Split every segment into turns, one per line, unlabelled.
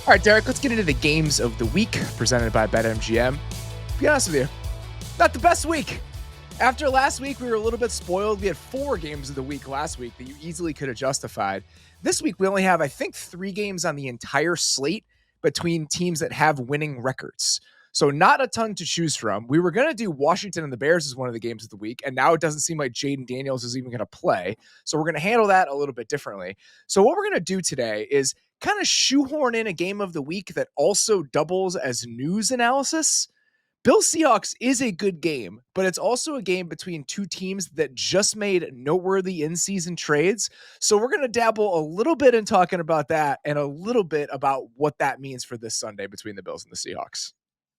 All right, Derrik, let's get into the games of the week presented by BetMGM. To be honest with you, not the best week. After last week, we were a little bit spoiled. We had 4 games of the week last week that you easily could have justified. This week, we only have, I think, 3 games on the entire slate between teams that have winning records. So not a ton to choose from. We were going to do Washington and the Bears as one of the games of the week, and now it doesn't seem like Jaden Daniels is even going to play. So we're going to handle that a little bit differently. So what we're going to do today is kind of shoehorn in a game of the week that also doubles as news analysis. Bills-Seahawks is a good game, but it's also a game between two teams that just made noteworthy in-season trades. So we're going to dabble a little bit in talking about that and a little bit about what that means for this Sunday between the Bills and the Seahawks.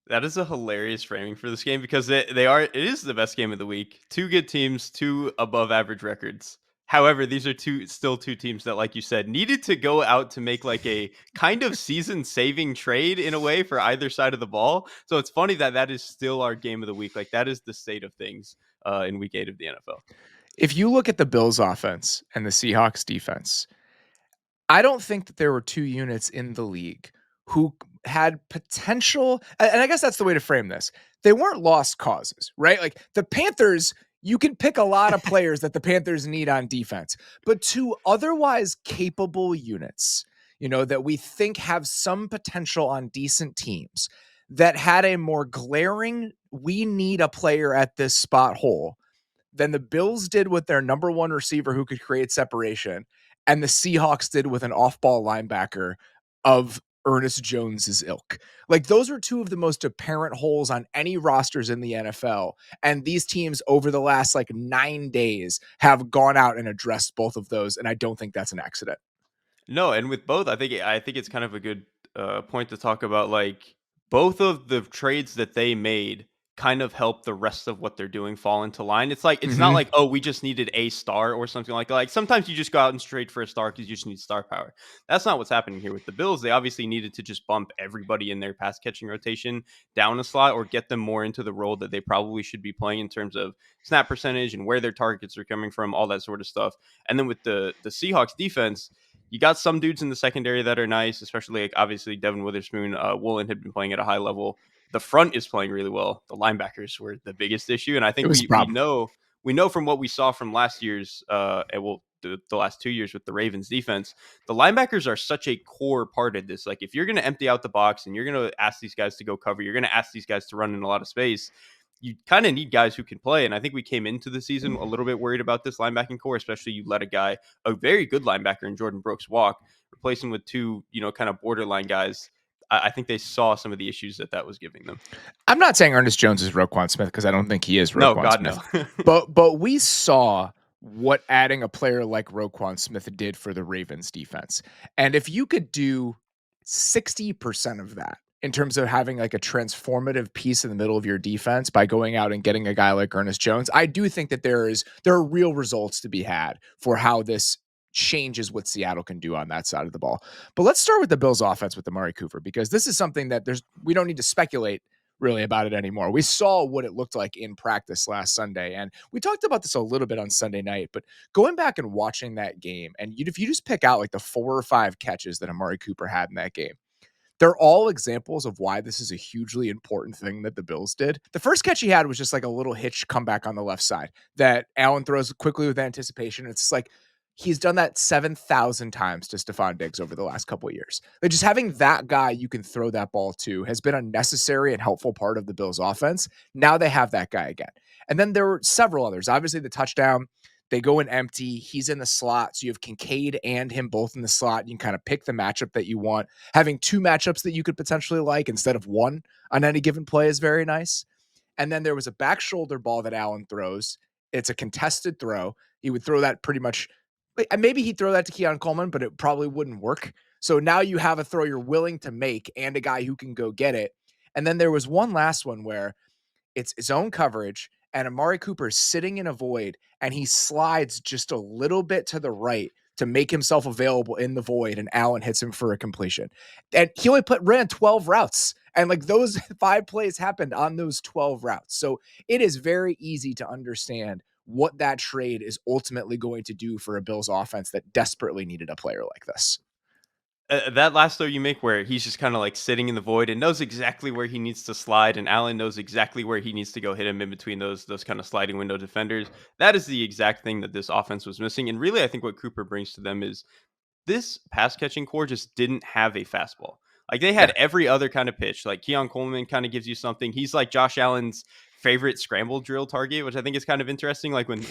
That is a hilarious framing for this game because it is the best game of the week. 2 good teams, 2 above average records. However, these are still two teams that, like you said, needed to go out to make like a kind of season saving trade in a way for either side of the ball. So it's funny that is still our game of the week. Like that is the state of things in week 8 of the NFL.
If you look at the Bills offense and the Seahawks defense, I don't think that there were 2 units in the league who had potential. And I guess that's the way to frame this. They weren't lost causes, right? Like the Panthers, you can pick a lot of players that the Panthers need on defense, but 2 otherwise capable units, that we think have some potential on decent teams that had a more glaring, we need a player at this spot hole than the Bills did with their number 1 receiver who could create separation, and the Seahawks did with an off-ball linebacker of Ernest Jones's ilk. Like those are 2 of the most apparent holes on any rosters in the NFL. And these teams over the last 9 days have gone out and addressed both of those. And I don't think that's an accident.
No, and with both, I think it's kind of a good point to talk about. Like both of the trades that they made kind of help the rest of what they're doing fall into line. It's like it's not like, oh, we just needed a star or something like that. Like sometimes you just go out and trade for a star because you just need star power. That's not what's happening here with the Bills. They obviously needed to just bump everybody in their pass catching rotation down a slot or get them more into the role that they probably should be playing in terms of snap percentage and where their targets are coming from, all that sort of stuff. And then with the Seahawks defense, you got some dudes in the secondary that are nice, especially like obviously Devin Witherspoon. Woolen had been playing at a high level. The front is playing really well. The linebackers were the biggest issue, and I think we know from what we saw from last year's the last 2 years with the Ravens defense, the linebackers are such a core part of this. Like if you're going to empty out the box and you're going to ask these guys to go cover, you're going to ask these guys to run in a lot of space. You kind of need guys who can play. And I think we came into the season a little bit worried about this linebacking core, especially you let a very good linebacker in Jordan Brooks walk, replace him with 2, kind of borderline guys. I think they saw some of the issues that was giving them.
I'm not saying Ernest Jones is Roquan Smith because I don't think he is Roquan Smith. No. But we saw what adding a player like Roquan Smith did for the Ravens defense. And if you could do 60% of that in terms of having like a transformative piece in the middle of your defense by going out and getting a guy like Ernest Jones, I do think that there are real results to be had for how this changes what Seattle can do on that side of the ball. But let's start with the Bills offense with Amari Cooper, because this is something that we don't need to speculate really about it anymore. We saw what it looked like in practice last Sunday, and we talked about this a little bit on Sunday night, but going back and watching that game, and if you just pick out like the 4 or 5 catches that Amari Cooper had in that game, they're all examples of why this is a hugely important thing that the Bills did. The first catch he had was just like a little hitch comeback on the left side that Allen throws quickly with anticipation. It's like he's done that 7,000 times to Stephon Diggs over the last couple of years. Like just having that guy you can throw that ball to has been a necessary and helpful part of the Bills offense. Now they have that guy again. And then there were several others. Obviously the touchdown, they go in empty. He's in the slot. So you have Kincaid and him both in the slot. You can kind of pick the matchup that you want. Having 2 matchups that you could potentially like instead of 1 on any given play is very nice. And then there was a back shoulder ball that Allen throws. It's a contested throw. He would throw that pretty much. Maybe he'd throw that to Keon Coleman, but it probably wouldn't work. So now you have a throw you're willing to make and a guy who can go get it. And then there was one last one where it's his own coverage and Amari Cooper is sitting in a void and he slides just a little bit to the right to make himself available in the void, and Allen hits him for a completion. And he only ran 12 routes. And like those 5 plays happened on those 12 routes. So it is very easy to understand what that trade is ultimately going to do for a Bills offense that desperately needed a player like this.
That last throw you make where he's just kind of like sitting in the void and knows exactly where he needs to slide, and Allen knows exactly where he needs to go hit him in between those kind of sliding window defenders. That is the exact thing that this offense was missing. And really, I think what Cooper brings to them is this pass catching core just didn't have a fastball. Like they had
Yeah.
every other kind of pitch. Like Keon Coleman kind of gives you something. He's like Josh Allen's favorite scramble drill target, which I think is kind of interesting. Like when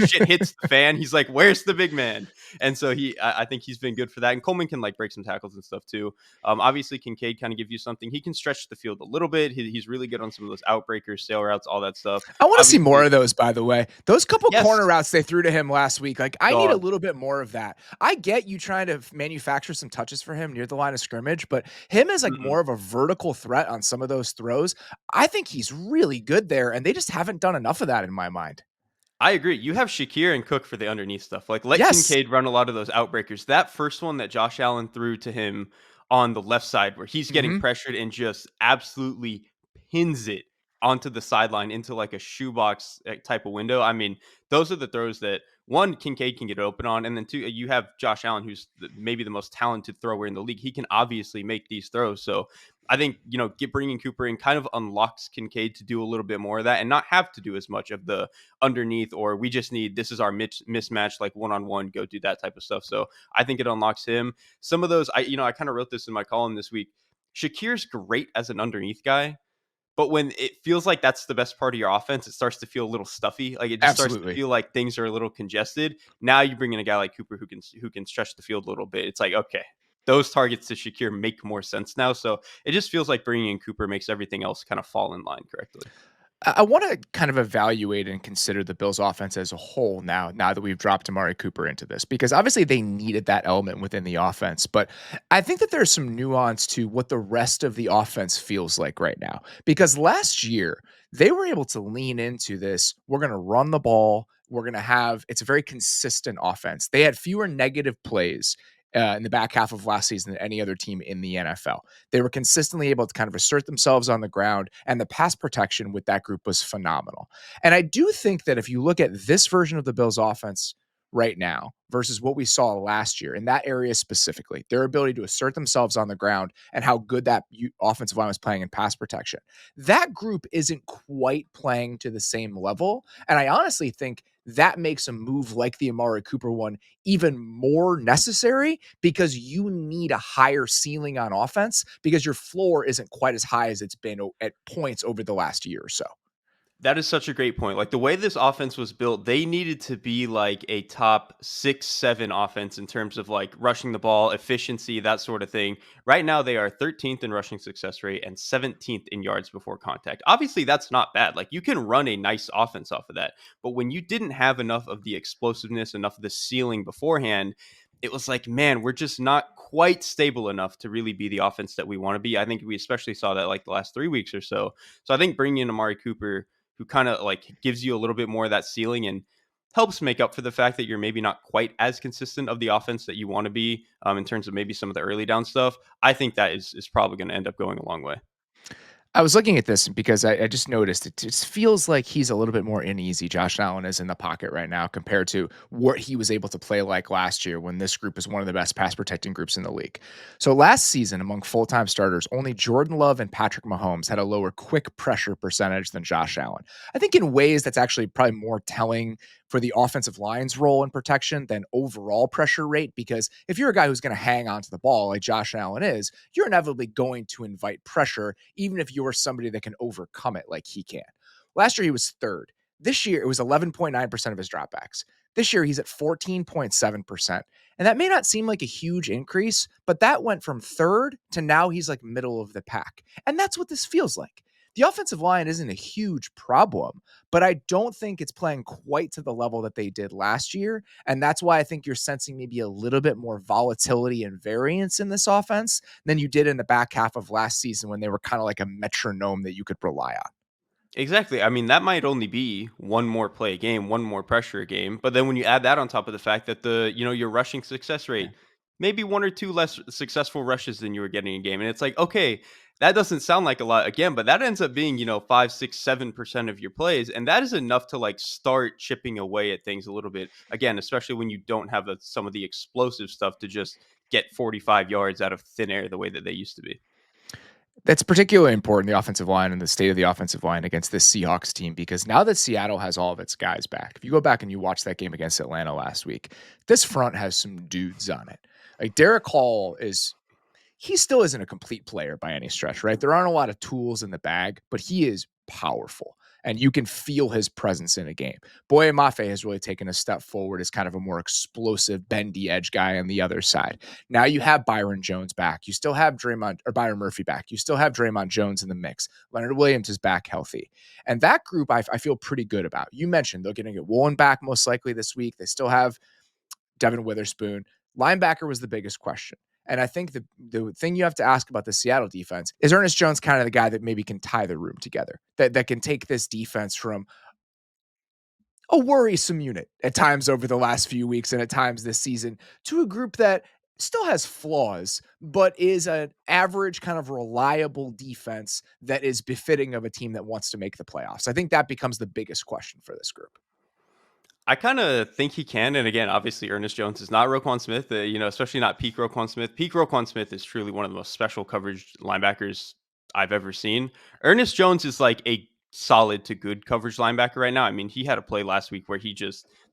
shit hits the fan, he's like, "Where's the big man?" And so I think he's been good for that. And Coleman can like break some tackles and stuff too. Obviously, Kincaid kind of give you something. He can stretch the field a little bit. He's really good on some of those outbreakers, sail routes, all that stuff.
I want to see more
Obviously,
of those, by the way. Those couple
yes,
corner routes they threw to him last week, like I need a
dog.
little bit more of that. I get you trying to manufacture some touches for him near the line of scrimmage, but him as like
Mm-mm.
more of a vertical threat on some of those throws, I think he's really good there, and they just haven't done enough of that in my mind.
I agree. You have Shakir and Cook for the underneath stuff. Like let
Yes.
Kincaid run a lot of those outbreakers. That first one that Josh Allen threw to him on the left side where he's getting
Mhm.
pressured and just absolutely pins it onto the sideline into like a shoebox type of window. I mean, those are the throws that one Kincaid can get open on, and then two, you have Josh Allen, who's maybe the most talented thrower in the league. He can obviously make these throws. So I think bringing Cooper in kind of unlocks Kincaid to do a little bit more of that and not have to do as much of the underneath, or we just need this is our mismatch, like one-on-one, go do that type of stuff. So I think it unlocks him. Some of those, I kind of wrote this in my column this week. Shakir's great as an underneath guy, but when it feels like that's the best part of your offense, it starts to feel a little stuffy. Like it just starts to
Absolutely.
feel like things are a little congested. Now you bring in a guy like Cooper who can stretch the field a little bit. It's like, okay, those targets to Shakir make more sense now. So it just feels like bringing in Cooper makes everything else kind of fall in line correctly.
I want to kind of evaluate and consider the Bills offense as a whole now that we've dropped Amari Cooper into this, because obviously they needed that element within the offense. But I think that there's some nuance to what the rest of the offense feels like right now, because last year they were able to lean into this. We're going to run the ball. We're going to have it's a very consistent offense. They had fewer negative plays in the back half of last season than any other team in the NFL. They were consistently able to kind of assert themselves on the ground, and the pass protection with that group was phenomenal. And I do think that if you look at this version of the Bills offense right now versus what we saw last year in that area specifically, their ability to assert themselves on the ground and how good that offensive line was playing in pass protection, that group isn't quite playing to the same level. And I honestly think that makes a move like the Amari Cooper one even more necessary, because you need a higher ceiling on offense because your floor isn't quite as high as it's been at points over the last year or so.
That is such a great point. Like the way this offense was built, they needed to be like a top 6, 7 offense in terms of like rushing the ball, efficiency, that sort of thing. Right now, they are 13th in rushing success rate and 17th in yards before contact. Obviously, that's not bad. Like you can run a nice offense off of that. But when you didn't have enough of the explosiveness, enough of the ceiling beforehand, it was like, man, we're just not quite stable enough to really be the offense that we want to be. I think we especially saw that like the last 3 weeks or so. So I think bringing in Amari Cooper, who kind of like gives you a little bit more of that ceiling and helps make up for the fact that you're maybe not quite as consistent of the offense that you want to be in terms of maybe some of the early down stuff. I think that is probably going to end up going a long way.
I was looking at this because I just noticed it just feels like he's a little bit more uneasy. Josh Allen is in the pocket right now compared to what he was able to play like last year when this group is one of the best pass protecting groups in the league. So last season, among full-time starters, only Jordan Love and Patrick Mahomes had a lower quick pressure percentage than Josh Allen. I think in ways that's actually probably more telling for the offensive line's role in protection than overall pressure rate, because if you're a guy who's going to hang on to the ball like Josh Allen is, you're inevitably going to invite pressure, even if you're somebody that can overcome it like he can. Last year, he was third. This year, it was 11.9% of his dropbacks. This year, he's at 14.7%. And that may not seem like a huge increase, but that went from third to now he's like middle of the pack. And that's what this feels like. The offensive line isn't a huge problem, but I don't think it's playing quite to the level that they did last year. And that's why I think you're sensing maybe a little bit more volatility and variance in this offense than you did in the back half of last season when they were kind of like a metronome that you could rely on.
Exactly. I mean, that might only be one more play a game, one more pressure a game. But then when you add that on top of the fact that your rushing success
Yeah.
rate, maybe one or two less successful rushes than you were getting in game. And it's like, okay, that doesn't sound like a lot again, but that ends up being, 5, 6, 7% of your plays. And that is enough to like start chipping away at things a little bit. Again, especially when you don't have some of the explosive stuff to just get 45 yards out of thin air the way that they used to be.
That's particularly important, the offensive line and the state of the offensive line against this Seahawks team, because now that Seattle has all of its guys back, if you go back and you watch that game against Atlanta last week, this front has some dudes on it. Like Derrik Hall he still isn't a complete player by any stretch, right? There aren't a lot of tools in the bag, but he is powerful. And you can feel his presence in a game. Boye Mafe has really taken a step forward as kind of a more explosive, bendy edge guy on the other side. Now you have Byron Jones back. You still have Byron Murphy back. You still have Draymond Jones in the mix. Leonard Williams is back healthy. And that group I feel pretty good about. You mentioned they're going to get Woolen back most likely this week. They still have Devin Witherspoon. Linebacker was the biggest question. And I think the thing you have to ask about the Seattle defense is Ernest Jones kind of the guy that maybe can tie the room together, that can take this defense from a worrisome unit at times over the last few weeks and at times this season to a group that still has flaws, but is an average kind of reliable defense that is befitting of a team that wants to make the playoffs. I think that becomes the biggest question for this group.
I kind of think he can. And again, obviously, Ernest Jones is not Roquan Smith, especially not peak Roquan Smith. Peak Roquan Smith is truly one of the most special coverage linebackers I've ever seen. Ernest Jones is like a solid to good coverage linebacker right now. I mean, he had a play last week where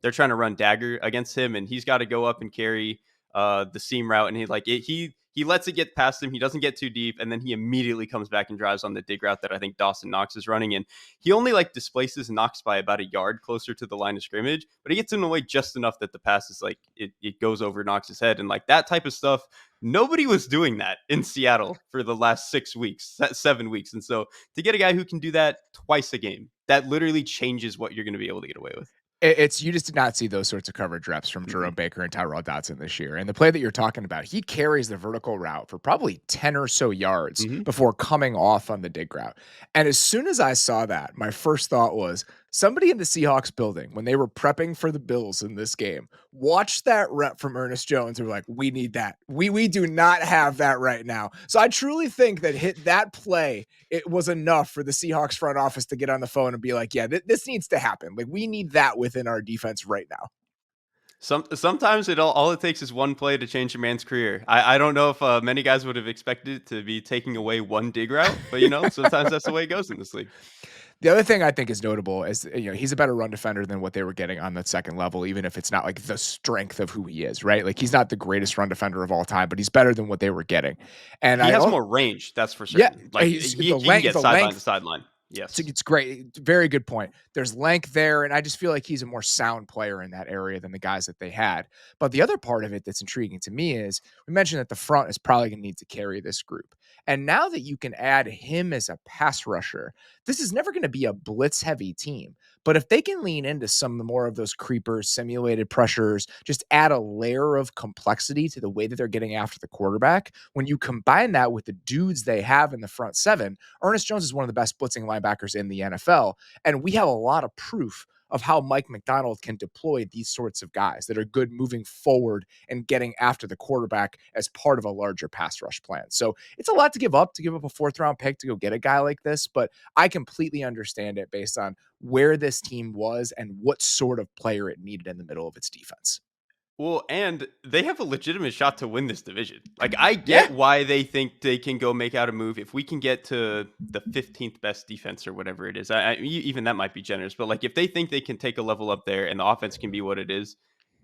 they're trying to run dagger against him, and he's got to go up and carry the seam route. And he lets it get past him. He doesn't get too deep. And then he immediately comes back and drives on the dig route that I think Dawson Knox is running. And he only displaces Knox by about a yard closer to the line of scrimmage, but he gets in the way just enough that the pass is it goes over Knox's head. And that type of stuff, nobody was doing that in Seattle for the last 7 weeks. And so to get a guy who can do that twice a game, that literally changes what you're going to be able to get away with.
You just did not see those sorts of coverage reps from Jerome Baker and Tyrod Dodson this year. And the play that you're talking about, he carries the vertical route for probably 10 or so yards before coming off on the dig route. And as soon as I saw that, my first thought was somebody in the Seahawks building, when they were prepping for the Bills in this game, watched that rep from Ernest Jones and were like, we need that. We do not have that right now. So I truly think that play, it was enough for the Seahawks front office to get on the phone and be like, yeah, this needs to happen. We need that within our defense right now.
Sometimes all it takes is one play to change a man's career. I don't know if many guys would have expected it to be taking away one dig route, but sometimes that's the way it goes in this league.
The other thing I think is notable is, he's a better run defender than what they were getting on that second level, even if it's not the strength of who he is, right? He's not the greatest run defender of all time, but he's better than what they were getting. And
he has more range, that's for certain.
Yeah,
he can get sideline to sideline. Yes.
It's great. Very good point. There's length there, and I just feel like he's a more sound player in that area than the guys that they had. But the other part of it that's intriguing to me is we mentioned that the front is probably going to need to carry this group. And now that you can add him as a pass rusher, this is never going to be a blitz-heavy team. But if they can lean into some more of those creepers, simulated pressures, just add a layer of complexity to the way that they're getting after the quarterback, when you combine that with the dudes they have in the front seven, Ernest Jones is one of the best blitzing linebackers in the NFL. And we have a lot of proof of how Mike McDaniel can deploy these sorts of guys that are good moving forward and getting after the quarterback as part of a larger pass rush plan. So it's a lot to give up a fourth round pick to go get a guy like this, but I completely understand it based on where this team was and what sort of player it needed in the middle of its defense.
Well, and they have a legitimate shot to win this division. I get why they think they can go make out a move. If we can get to the 15th best defense or whatever it is, even that might be generous. But if they think they can take a level up there and the offense can be what it is,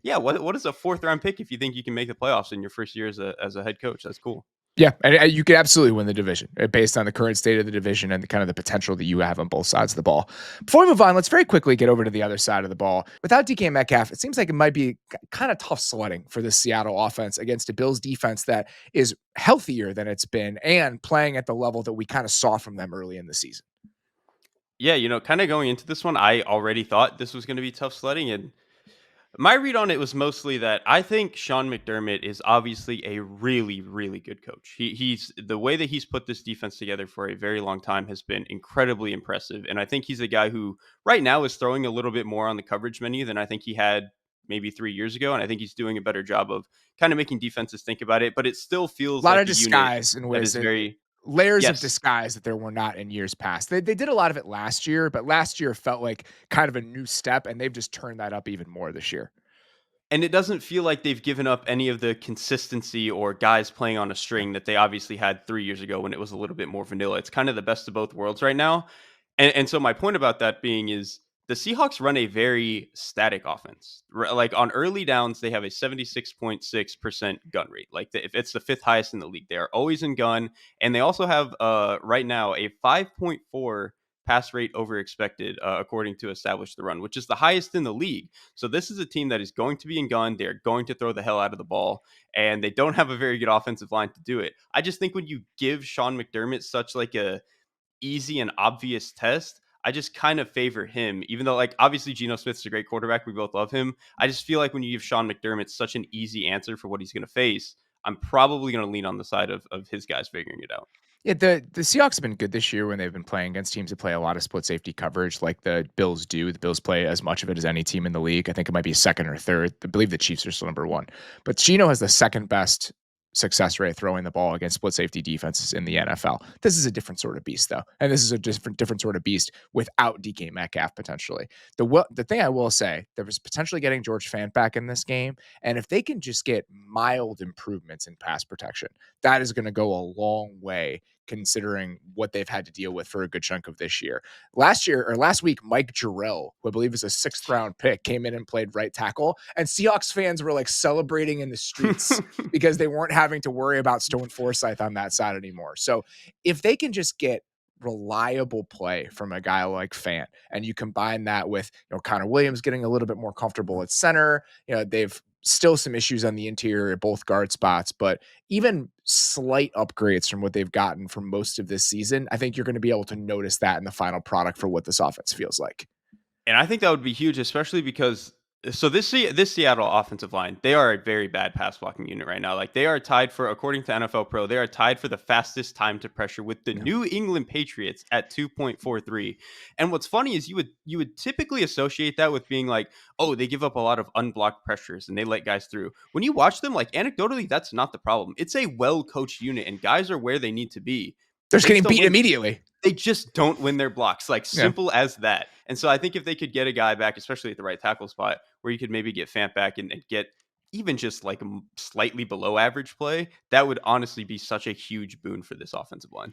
yeah. What is a fourth round pick if you think you can make the playoffs in your first year as a head coach? That's cool.
Yeah, and you could absolutely win the division based on the current state of the division and the kind of the potential that you have on both sides of the ball. Before we move on, let's very quickly get over to the other side of the ball. Without DK Metcalf, it seems like it might be kind of tough sledding for the Seattle offense against a Bills defense that is healthier than it's been and playing at the level that we kind of saw from them early in the season.
Yeah, kind of going into this one, I already thought this was going to be tough sledding, and my read on it was mostly that I think Sean McDermott is obviously a really, really good coach. He's the way that he's put this defense together for a very long time has been incredibly impressive. And I think he's a guy who right now is throwing a little bit more on the coverage menu than I think he had maybe 3 years ago. And I think he's doing a better job of kind of making defenses think about it. But it still feels
a lot
like
of disguise in ways that very layers of disguise that there were not in years past. They did a lot of it last year, but last year felt like kind of a new step, and they've just turned that up even more this year.
And it doesn't feel like they've given up any of the consistency or guys playing on a string that they obviously had 3 years ago when it was a little bit more vanilla. It's kind of the best of both worlds right now. And so my point about that being is the Seahawks run a very static offense. Like on early downs, they have a 76.6% gun rate. Like if it's the fifth highest in the league, they are always in gun. And they also have right now a 5.4 pass rate over expected, according to Establish the Run, which is the highest in the league. So this is a team that is going to be in gun. They're going to throw the hell out of the ball, and they don't have a very good offensive line to do it. I just think when you give Sean McDermott such like a easy and obvious test, I just kind of favor him, even though like obviously Geno Smith's a great quarterback. We both love him. I just feel like when you give Sean McDermott such an easy answer for what he's going to face, I'm probably going to lean on the side of his guys figuring it out.
Yeah, the Seahawks have been good this year when they've been playing against teams that play a lot of split safety coverage like the Bills do. The Bills play as much of it as any team in the league. I think it might be second or third. I believe the Chiefs are still number one. But Geno has the second best success rate throwing the ball against split safety defenses in the NFL. This is a different sort of beast, though. And this is a different sort of beast without DK Metcalf, potentially. The thing I will say, there was potentially getting George Fant back in this game. And if they can just get mild improvements in pass protection, that is going to go a long way considering what they've had to deal with for a good chunk of this year. Last week, Mike Jerod, who I believe is a 6th round pick, came in and played right tackle. And Seahawks fans were like celebrating in the streets because they weren't having to worry about Stone Forsythe on that side anymore. So if they can just get reliable play from a guy like Fant, and you combine that with Connor Williams getting a little bit more comfortable at center, they've still some issues on the interior at both guard spots, but even slight upgrades from what they've gotten for most of this season, I think you're going to be able to notice that in the final product for what this offense feels like.
And I think that would be huge, especially because this Seattle offensive line, they are a very bad pass blocking unit right now. Like they are tied for, according to NFL Pro, they are tied for the fastest time to pressure with the New England Patriots at 2.43. And what's funny is you would typically associate that with being like, oh, they give up a lot of unblocked pressures and they let guys through. When you watch them, like anecdotally, that's not the problem. It's a well coached unit and guys are where they need to be.
They're just getting beat immediately.
They just don't win their blocks. Like simple as that. And so I think if they could get a guy back, especially at the right tackle spot, where you could maybe get Fant back and get even just like a slightly below average play, that would honestly be such a huge boon for this offensive line.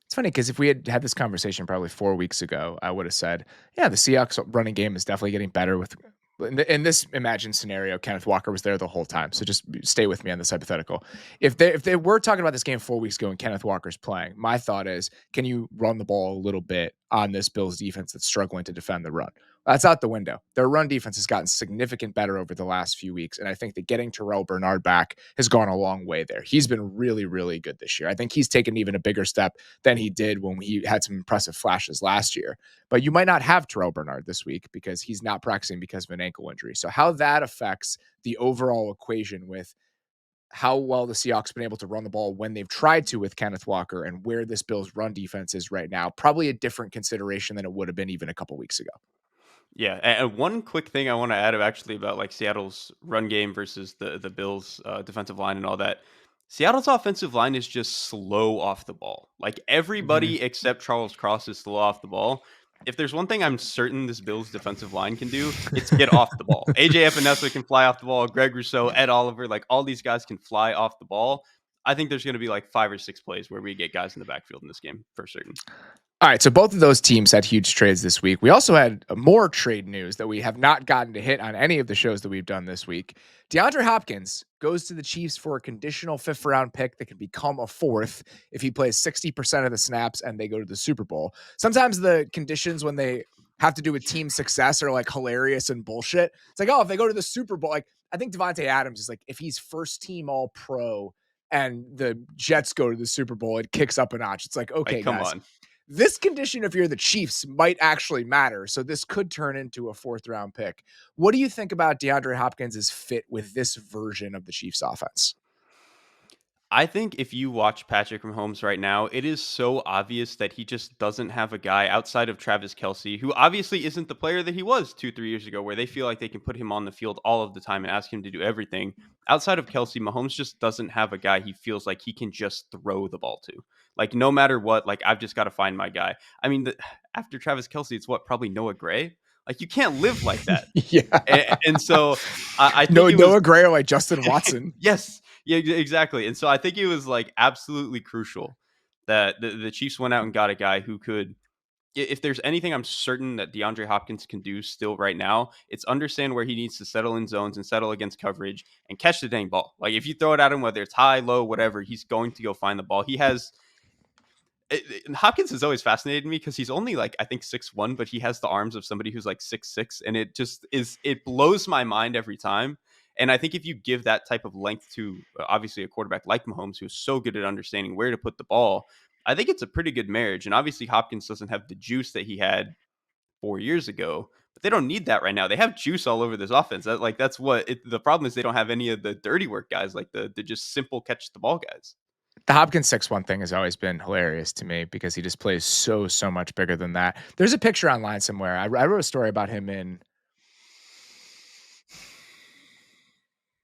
It's funny because if we had this conversation probably 4 weeks ago, I would have said, yeah, the Seahawks running game is definitely getting better with. In this imagined scenario, Kenneth Walker was there the whole time. So just stay with me on this hypothetical. If they were talking about this game 4 weeks ago and Kenneth Walker's playing, my thought is, can you run the ball a little bit on this Bills defense that's struggling to defend the run? That's out the window. Their run defense has gotten significant better over the last few weeks. And I think that getting Terrell Bernard back has gone a long way there. He's been really, really good this year. I think he's taken even a bigger step than he did when he had some impressive flashes last year. But you might not have Terrell Bernard this week because he's not practicing because of an ankle injury. So how that affects the overall equation with how well the Seahawks have been able to run the ball when they've tried to with Kenneth Walker and where this Bills run defense is right now, probably a different consideration than it would have been even a couple weeks ago.
Yeah, and one quick thing I want to add actually about like Seattle's run game versus the Bills' defensive line and all that. Seattle's offensive line is just slow off the ball. Like everybody except Charles Cross is slow off the ball. If there's one thing I'm certain this Bills defensive line can do, it's get off the ball. AJ Epinesa can fly off the ball. Greg Rousseau, Ed Oliver, like all these guys can fly off the ball. I think there's going to be like 5 or 6 plays where we get guys in the backfield in this game for certain.
All right, so both of those teams had huge trades this week. We also had more trade news that we have not gotten to hit on any of the shows that we've done this week. DeAndre Hopkins goes to the Chiefs for a conditional 5th round pick that can become a 4th if he plays 60% of the snaps and they go to the Super Bowl. Sometimes the conditions when they have to do with team success are like hilarious and bullshit. It's like, oh, if they go to the Super Bowl, like I think Devontae Adams is like, if he's first team all pro and the Jets go to the Super Bowl, it kicks up a notch. It's like, okay,
like, come
guys.
on.
This condition, if you're the Chiefs, might actually matter. So this could turn into a 4th round pick. What do you think about DeAndre Hopkins' fit with this version of the Chiefs offense?
I think if you watch Patrick Mahomes right now, it is so obvious that he just doesn't have a guy outside of Travis Kelce, who obviously isn't the player that he was 2-3 years ago, where they feel like they can put him on the field all of the time and ask him to do everything. Outside of Kelce, Mahomes just doesn't have a guy he feels like he can just throw the ball to. Like, no matter what, like, I've just got to find my guy. I mean, after Travis Kelce, it's what, probably Noah Gray? Like, you can't live like that.
Yeah.
And so I think
No,
it was
Noah Gray or like Justin Watson.
yes, yeah, exactly. And so I think it was like absolutely crucial that the Chiefs went out and got a guy who could. If there's anything I'm certain that DeAndre Hopkins can do still right now, it's understand where he needs to settle in zones and settle against coverage and catch the dang ball. Like, if you throw it at him, whether it's high, low, whatever, he's going to go find the ball. He has and Hopkins has always fascinated me because he's only like, I think, 6'1", but he has the arms of somebody who's like 6'6", and it blows my mind every time. And I think if you give that type of length to obviously a quarterback like Mahomes, who's so good at understanding where to put the ball, I think it's a pretty good marriage. And obviously Hopkins doesn't have the juice that he had 4 years ago, but they don't need that right now. They have juice all over this offense. That's what the problem is. They don't have any of the dirty work guys, like the just simple catch the ball guys.
The Hopkins 6'1" thing has always been hilarious to me because he just plays so much bigger than that. There's a picture online somewhere. I wrote a story about him in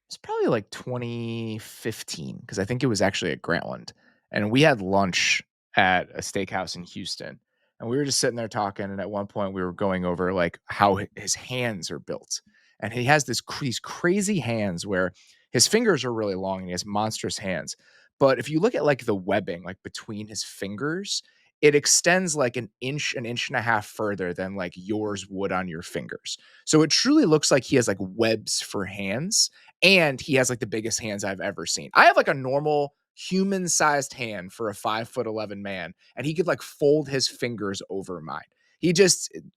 it's probably like 2015 because I think it was actually at Grantland. And we had lunch at a steakhouse in Houston. And we were just sitting there talking. And at one point, we were going over like how his hands are built. And he has these crazy hands where his fingers are really long and he has monstrous hands. But if you look at like the webbing, like between his fingers, it extends like an inch and a half further than like yours would on your fingers. So it truly looks like he has like webs for hands, and he has like the biggest hands I've ever seen. I have like a normal human-sized hand for a 5'11" man, and he could like fold his fingers over mine.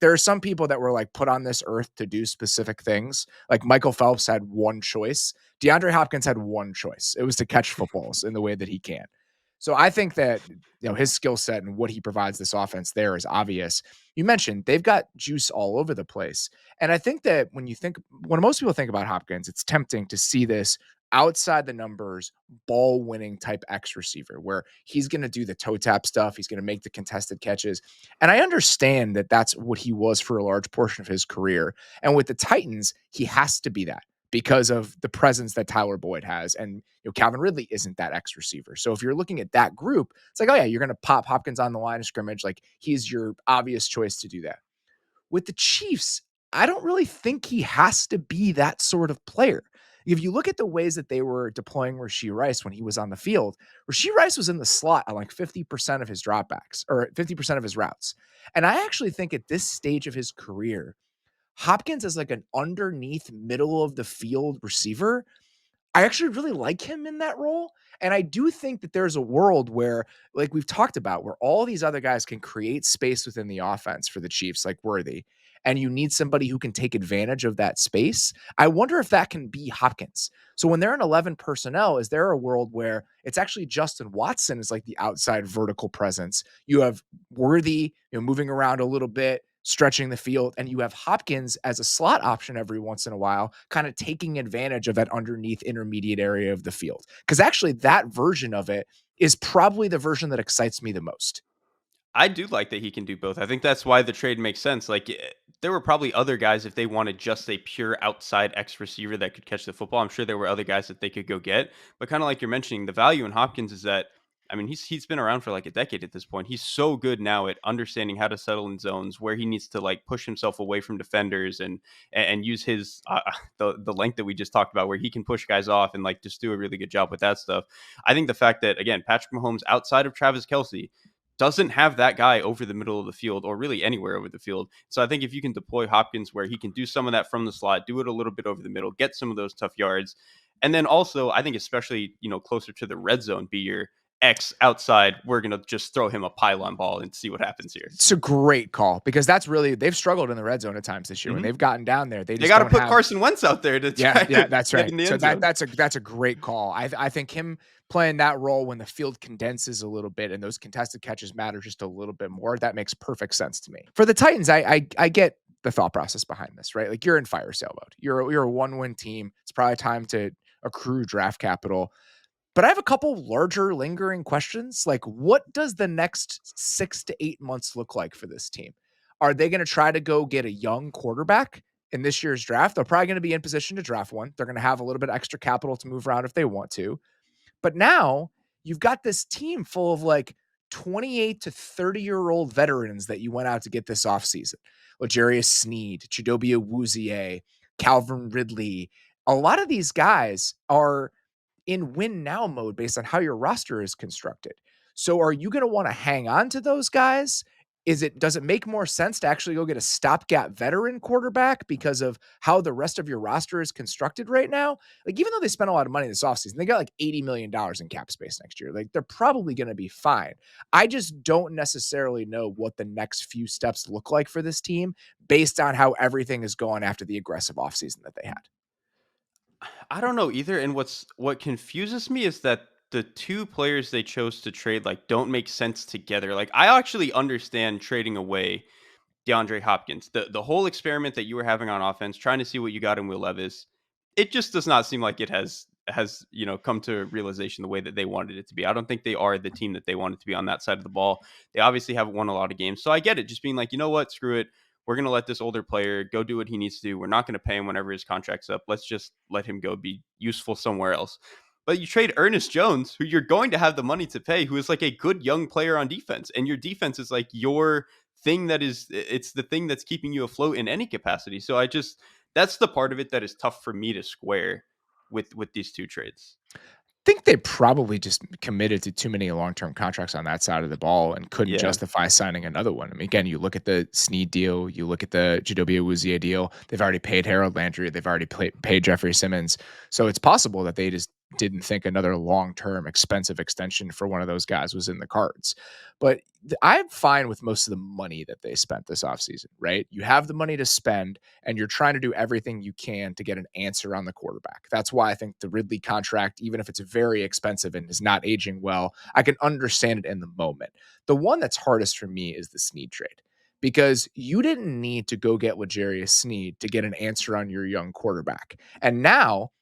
There are some people that were like put on this earth to do specific things. Like Michael Phelps had one choice. DeAndre Hopkins had one choice. It was to catch footballs in the way that he can. So I think that, his skill set and what he provides this offense there is obvious. You mentioned they've got juice all over the place. And I think that when most people think about Hopkins, it's tempting to see this outside the numbers, ball winning type X receiver where he's going to do the toe tap stuff. He's going to make the contested catches. And I understand that that's what he was for a large portion of his career. And with the Titans, he has to be that because of the presence that Tyler Boyd has. And Calvin Ridley isn't that X receiver. So if you're looking at that group, it's like, oh yeah, you're going to pop Hopkins on the line of scrimmage. Like he's your obvious choice to do that. With the Chiefs, I don't really think he has to be that sort of player. If you look at the ways that they were deploying Rashee Rice when he was on the field, Rashee Rice was in the slot on like 50% of his dropbacks or 50% of his routes. And I actually think at this stage of his career, Hopkins is like an underneath middle of the field receiver. I actually really like him in that role. And I do think that there's a world where, like we've talked about, where all these other guys can create space within the offense for the Chiefs, like Worthy, and you need somebody who can take advantage of that space. I wonder if that can be Hopkins. So when they're in 11 personnel, is there a world where it's actually Justin Watson is like the outside vertical presence? You have Worthy, moving around a little bit, stretching the field, and you have Hopkins as a slot option every once in a while, kind of taking advantage of that underneath intermediate area of the field. Because actually that version of it is probably the version that excites me the most.
I do like that he can do both. I think that's why the trade makes sense. Like, there were probably other guys if they wanted just a pure outside X receiver that could catch the football. I'm sure there were other guys that they could go get. But kind of like you're mentioning, the value in Hopkins is that, I mean, he's been around for like a decade at this point. He's so good now at understanding how to settle in zones, where he needs to like push himself away from defenders and use his the length that we just talked about, where he can push guys off and like just do a really good job with that stuff. I think the fact that, again, Patrick Mahomes outside of Travis Kelce doesn't have that guy over the middle of the field or really anywhere over the field. So I think if you can deploy Hopkins where he can do some of that from the slot, do it a little bit over the middle, get some of those tough yards. And then also, I think especially, closer to the red zone, be your X outside. We're going to just throw him a pylon ball and see what happens here.
It's a great call because they've struggled in the red zone at times this year. When they've gotten down there, they
got to put Carson Wentz out there to try.
Yeah, that's right. So that's a great call. I think him playing that role when the field condenses a little bit and those contested catches matter just a little bit more, that makes perfect sense to me. For the Titans, I get the thought process behind this, right? Like you're in fire sale mode. You're a 1-win team. It's probably time to accrue draft capital. But I have a couple larger lingering questions. Like, what does the next 6 to 8 months look like for this team? Are they going to try to go get a young quarterback in this year's draft? They're probably going to be in position to draft one. They're going to have a little bit extra capital to move around if they want to. But now you've got this team full of like 28 to 30-year-old veterans that you went out to get this offseason. L'Jarius Sneed, Chidobe Awuzie, Calvin Ridley. A lot of these guys are in win now mode based on how your roster is constructed. So are you going to want to hang on to those guys? Does it make more sense to actually go get a stopgap veteran quarterback because of how the rest of your roster is constructed right now? Like, even though they spent a lot of money this offseason, they got like $80 million in cap space next year. Like, they're probably going to be fine. I just don't necessarily know what the next few steps look like for this team based on how everything is going after the aggressive offseason that they had.
I don't know either. And what confuses me is that the two players they chose to trade like don't make sense together. Like I actually understand trading away DeAndre Hopkins. The whole experiment that you were having on offense, trying to see what you got in Will Levis, it just does not seem like it has come to realization the way that they wanted it to be. I don't think they are the team that they wanted to be on that side of the ball. They obviously haven't won a lot of games. So I get it. Just being like, you know what, screw it. We're going to let this older player go do what he needs to do. We're not going to pay him whenever his contract's up. Let's just let him go be useful somewhere else. But you trade Ernest Jones, who you're going to have the money to pay, who is like a good young player on defense. And your defense is like your thing it's the thing that's keeping you afloat in any capacity. So that's the part of it that is tough for me to square with these two trades.
Think they probably just committed to too many long-term contracts on that side of the ball and couldn't justify signing another one. I mean, again, you look at the Snead deal, you look at the Chidobe Awuzie deal. They've already paid Harold Landry. They've already paid Jeffrey Simmons. So it's possible that they just didn't think another long-term expensive extension for one of those guys was in the cards. But I'm fine with most of the money that they spent this offseason, right? You have the money to spend, and you're trying to do everything you can to get an answer on the quarterback. That's why I think the Ridley contract, even if it's very expensive and is not aging well, I can understand it in the moment. The one that's hardest for me is the Snead trade, because you didn't need to go get L'Jarius Sneed to get an answer on your young quarterback. And now,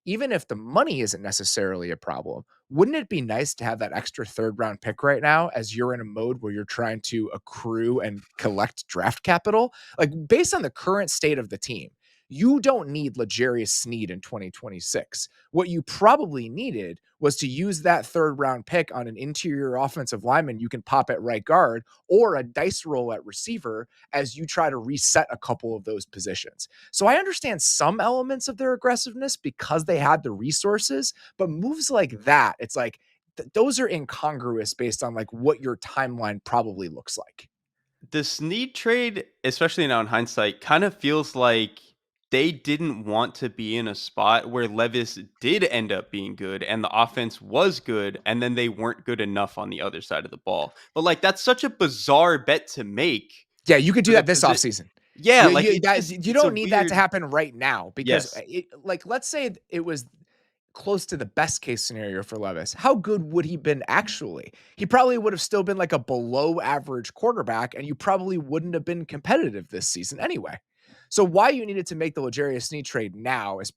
even if the money isn't necessarily a problem, wouldn't it be nice to have that extra third round pick right now as you're in a mode where you're trying to accrue and collect draft capital? Like, based on the current state of the team, you don't need L'Jarius Sneed in 2026. What you probably needed was to use that third round pick on an interior offensive lineman you can pop at right guard, or a dice roll at receiver as you try to reset a couple of those positions. So I understand some elements of their aggressiveness because they had the resources, but moves like that, it's like those are incongruous based on like what your timeline probably looks like.
The Snead trade, especially now in hindsight, kind of feels like they didn't want to be in a spot where Levis did end up being good and the offense was good, and then they weren't good enough on the other side of the ball. But like that's such a bizarre bet to make.
Yeah, you could do that this offseason.
Yeah,
You don't need that to happen right now, because let's say it was close to the best case scenario for Levis. How good would he been actually? He probably would have still been like a below average quarterback, and you probably wouldn't have been competitive this season anyway. So why you needed to make the L'Jarius Sneed trade now is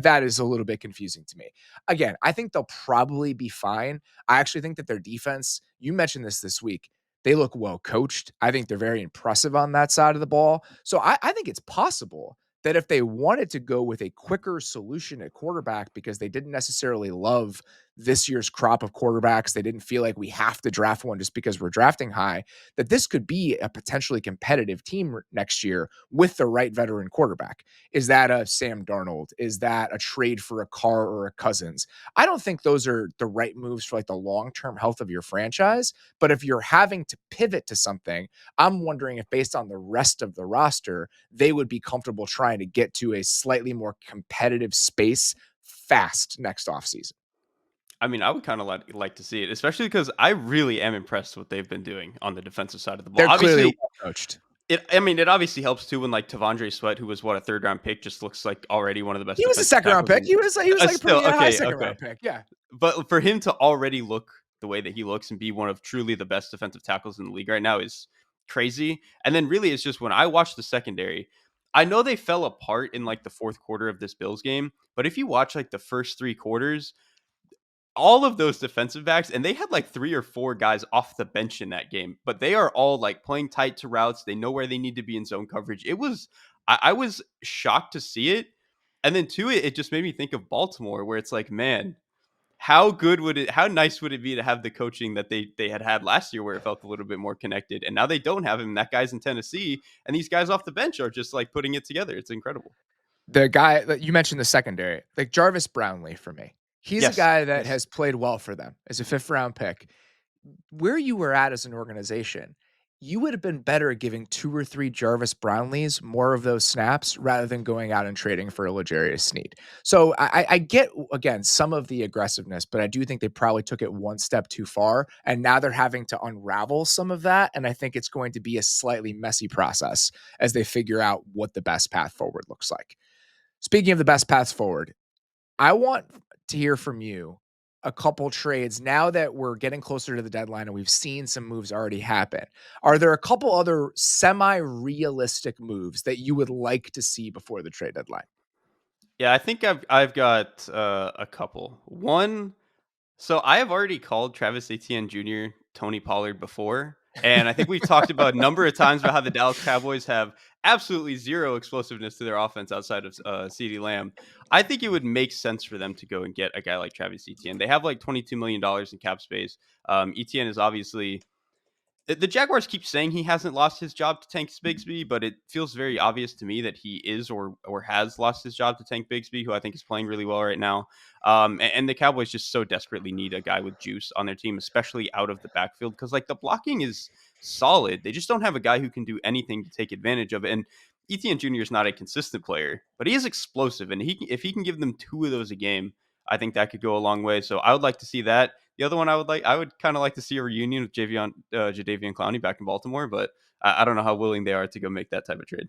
that is a little bit confusing to me. Again, I think they'll probably be fine. I actually think that their defense, you mentioned this week, they look well coached. I think they're very impressive on that side of the ball. So I think it's possible that if they wanted to go with a quicker solution at quarterback because they didn't necessarily love this year's crop of quarterbacks, they didn't feel like we have to draft one just because we're drafting high, that this could be a potentially competitive team next year with the right veteran quarterback. Is that a Sam Darnold? Is that a trade for a Carr or a Cousins? I don't think those are the right moves for like the long-term health of your franchise. But if you're having to pivot to something, I'm wondering if based on the rest of the roster, they would be comfortable trying to get to a slightly more competitive space fast next offseason.
I mean, I would kind of like to see it, especially because I really am impressed with what they've been doing on the defensive side of the ball.
They're
obviously
clearly well coached.
It obviously helps too when like T'Vondre Sweat, who was a third round pick, just looks like already one of the best.
He was a second round pick. He was like a pretty high second round pick. Yeah.
But for him to already look the way that he looks and be one of truly the best defensive tackles in the league right now is crazy. And then really it's just when I watch the secondary, I know they fell apart in like the fourth quarter of this Bills game, but if you watch like the first three quarters, all of those defensive backs, and they had like 3 or 4 guys off the bench in that game, but they are all like playing tight to routes. They know where they need to be in zone coverage. I was shocked to see it. And then two, it just made me think of Baltimore, where it's like, man, how nice would it be to have the coaching that they had last year where it felt a little bit more connected, and now they don't have him. That guy's in Tennessee, and these guys off the bench are just like putting it together. It's incredible.
The guy that you mentioned, the secondary, like Jarvis Brownlee for me. He's a
Yes.
guy that
Yes.
has played well for them as a 5th round pick. Where you were at as an organization, you would have been better at giving 2 or 3 Jarvis Brownlees more of those snaps rather than going out and trading for a L'Jarius Sneed. So I get, again, some of the aggressiveness, but I do think they probably took it one step too far, and now they're having to unravel some of that, and I think it's going to be a slightly messy process as they figure out what the best path forward looks like. Speaking of the best paths forward, I want to hear from you a couple trades now that we're getting closer to the deadline and we've seen some moves already happen. Are there a couple other semi-realistic moves that you would like to see before the trade deadline?
Yeah, I think I've got a couple. One, so I have already called Travis Etienne Jr. Tony Pollard before, and I think we've talked about a number of times about how the Dallas Cowboys have absolutely zero explosiveness to their offense outside of CeeDee Lamb. I think it would make sense for them to go and get a guy like Travis Etienne. They have like $22 million in cap space. Etienne is obviously the Jaguars keep saying he hasn't lost his job to Tank Bigsby, but it feels very obvious to me that he is or has lost his job to Tank Bigsby, who I think is playing really well right now. And the Cowboys just so desperately need a guy with juice on their team, especially out of the backfield, because like the blocking is solid. They just don't have a guy who can do anything to take advantage of it. And Etienne Jr. is not a consistent player, but he is explosive, and if he can give them 2 of those a game, I think that could go a long way. So I would like to see that. The other one I would kind of like to see a reunion with Jadeveon Clowney back in Baltimore, but I don't know how willing they are to go make that type of trade.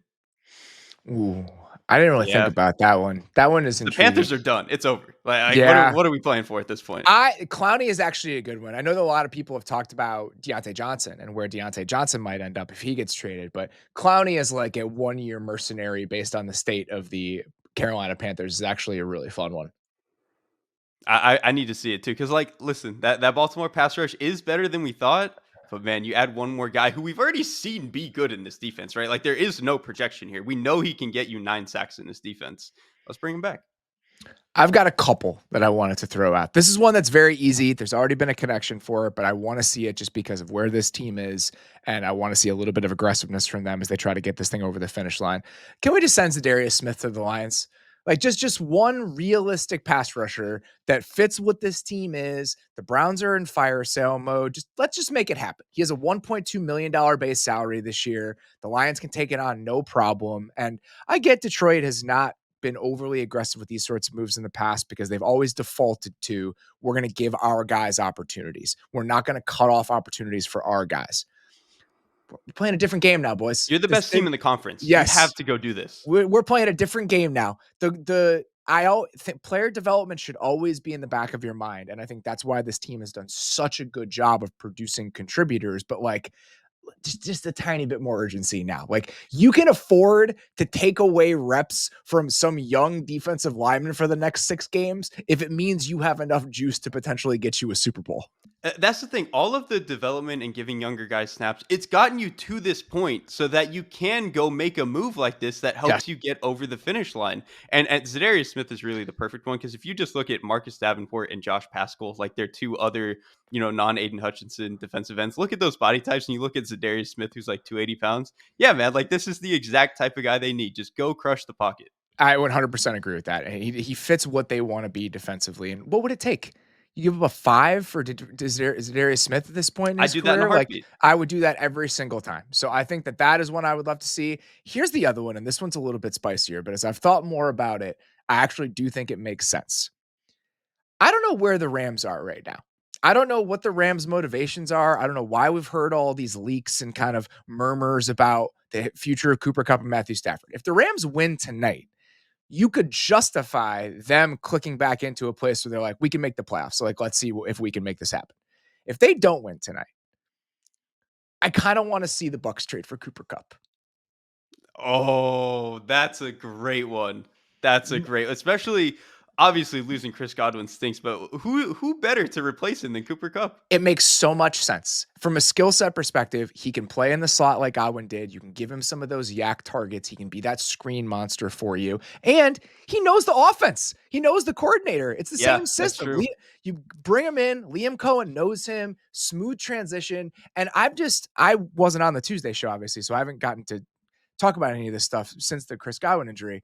Ooh, I didn't really think
Yeah,
about that one. That one is
the
intriguing.
Panthers are done. It's over. Like
Yeah.
what are we playing for at this point?
Clowney is actually a good one. I know that a lot of people have talked about Deontay Johnson and where Deontay Johnson might end up if he gets traded, but Clowney is like a 1-year mercenary based on the state of the Carolina Panthers is actually a really fun one.
I need to see it too because like listen that Baltimore pass rush is better than we thought. But man, you add one more guy who we've already seen be good in this defense, right? Like there is no projection here. We know he can get you 9 sacks in this defense. Let's bring him back.
I've got a couple that I wanted to throw out. This is one that's very easy. There's already been a connection for it, but I want to see it just because of where this team is, and I want to see a little bit of aggressiveness from them as they try to get this thing over the finish line. Can we just send Za'Darius Smith to the Lions? Like just one realistic pass rusher that fits what this team is. The Browns are in fire sale mode. Let's just make it happen. He has a $1.2 million base salary this year. The Lions can take it on no problem. And I get Detroit has not been overly aggressive with these sorts of moves in the past because they've always defaulted to we're going to give our guys opportunities. We're not going to cut off opportunities for our guys. We're playing a different game now, boys.
You're the best team in the conference. You have
Yes,
to go do this.
we're playing a different game now. I think player development should always be in the back of your mind, and I think that's why this team has done such a good job of producing contributors. But like, just a tiny bit more urgency now. Like you can afford to take away reps from some young defensive lineman for the next 6 games if it means you have enough juice to potentially get you a Super Bowl.
That's the thing. All of the development and giving younger guys snaps, it's gotten you to this point so that you can go make a move like this that
Yes.
helps you get over the finish line. And Za'Darius Smith is really the perfect one because if you just look at Marcus Davenport and Josh Pascal, like they're 2 other, non-Aiden Hutchinson defensive ends, look at those body types and you look at Za'Darius Smith, who's like 280 pounds. Yeah, man, like this is the exact type of guy they need. Just go crush the pocket.
I 100% agree with that. He fits what they want to be defensively. And what would it take? You give him a 5 for Za'Darius Smith at this point in
I
his
do that in a
career? Like,
heartbeat.
I would do that every single time. So I think that is one I would love to see. Here's the other one, and this one's a little bit spicier, but as I've thought more about it, I actually do think it makes sense. I don't know where the Rams are right now. I don't know what the Rams' motivations are. I don't know why we've heard all these leaks and kind of murmurs about the future of Cooper Kupp and Matthew Stafford. If the Rams win tonight, you could justify them clicking back into a place where they're like, we can make the playoffs. So like, let's see if we can make this happen. If they don't win tonight, I kind of want to see the Bucs trade for Cooper Kupp.
Oh, that's a great one. That's a great, especially. obviously losing Chris Godwin stinks, but who better to replace him than Cooper Kupp?
It makes so much sense. From a skill set perspective, he can play in the slot like Godwin did. You can give him some of those yak targets. He can be that screen monster for you. And he knows the offense. He knows the coordinator. It's the
Yeah,
same
that's
system.
true.
You bring him in, Liam Cohen knows him, smooth transition. And I wasn't on the Tuesday show, obviously, so I haven't gotten to talk about any of this stuff since the Chris Godwin injury.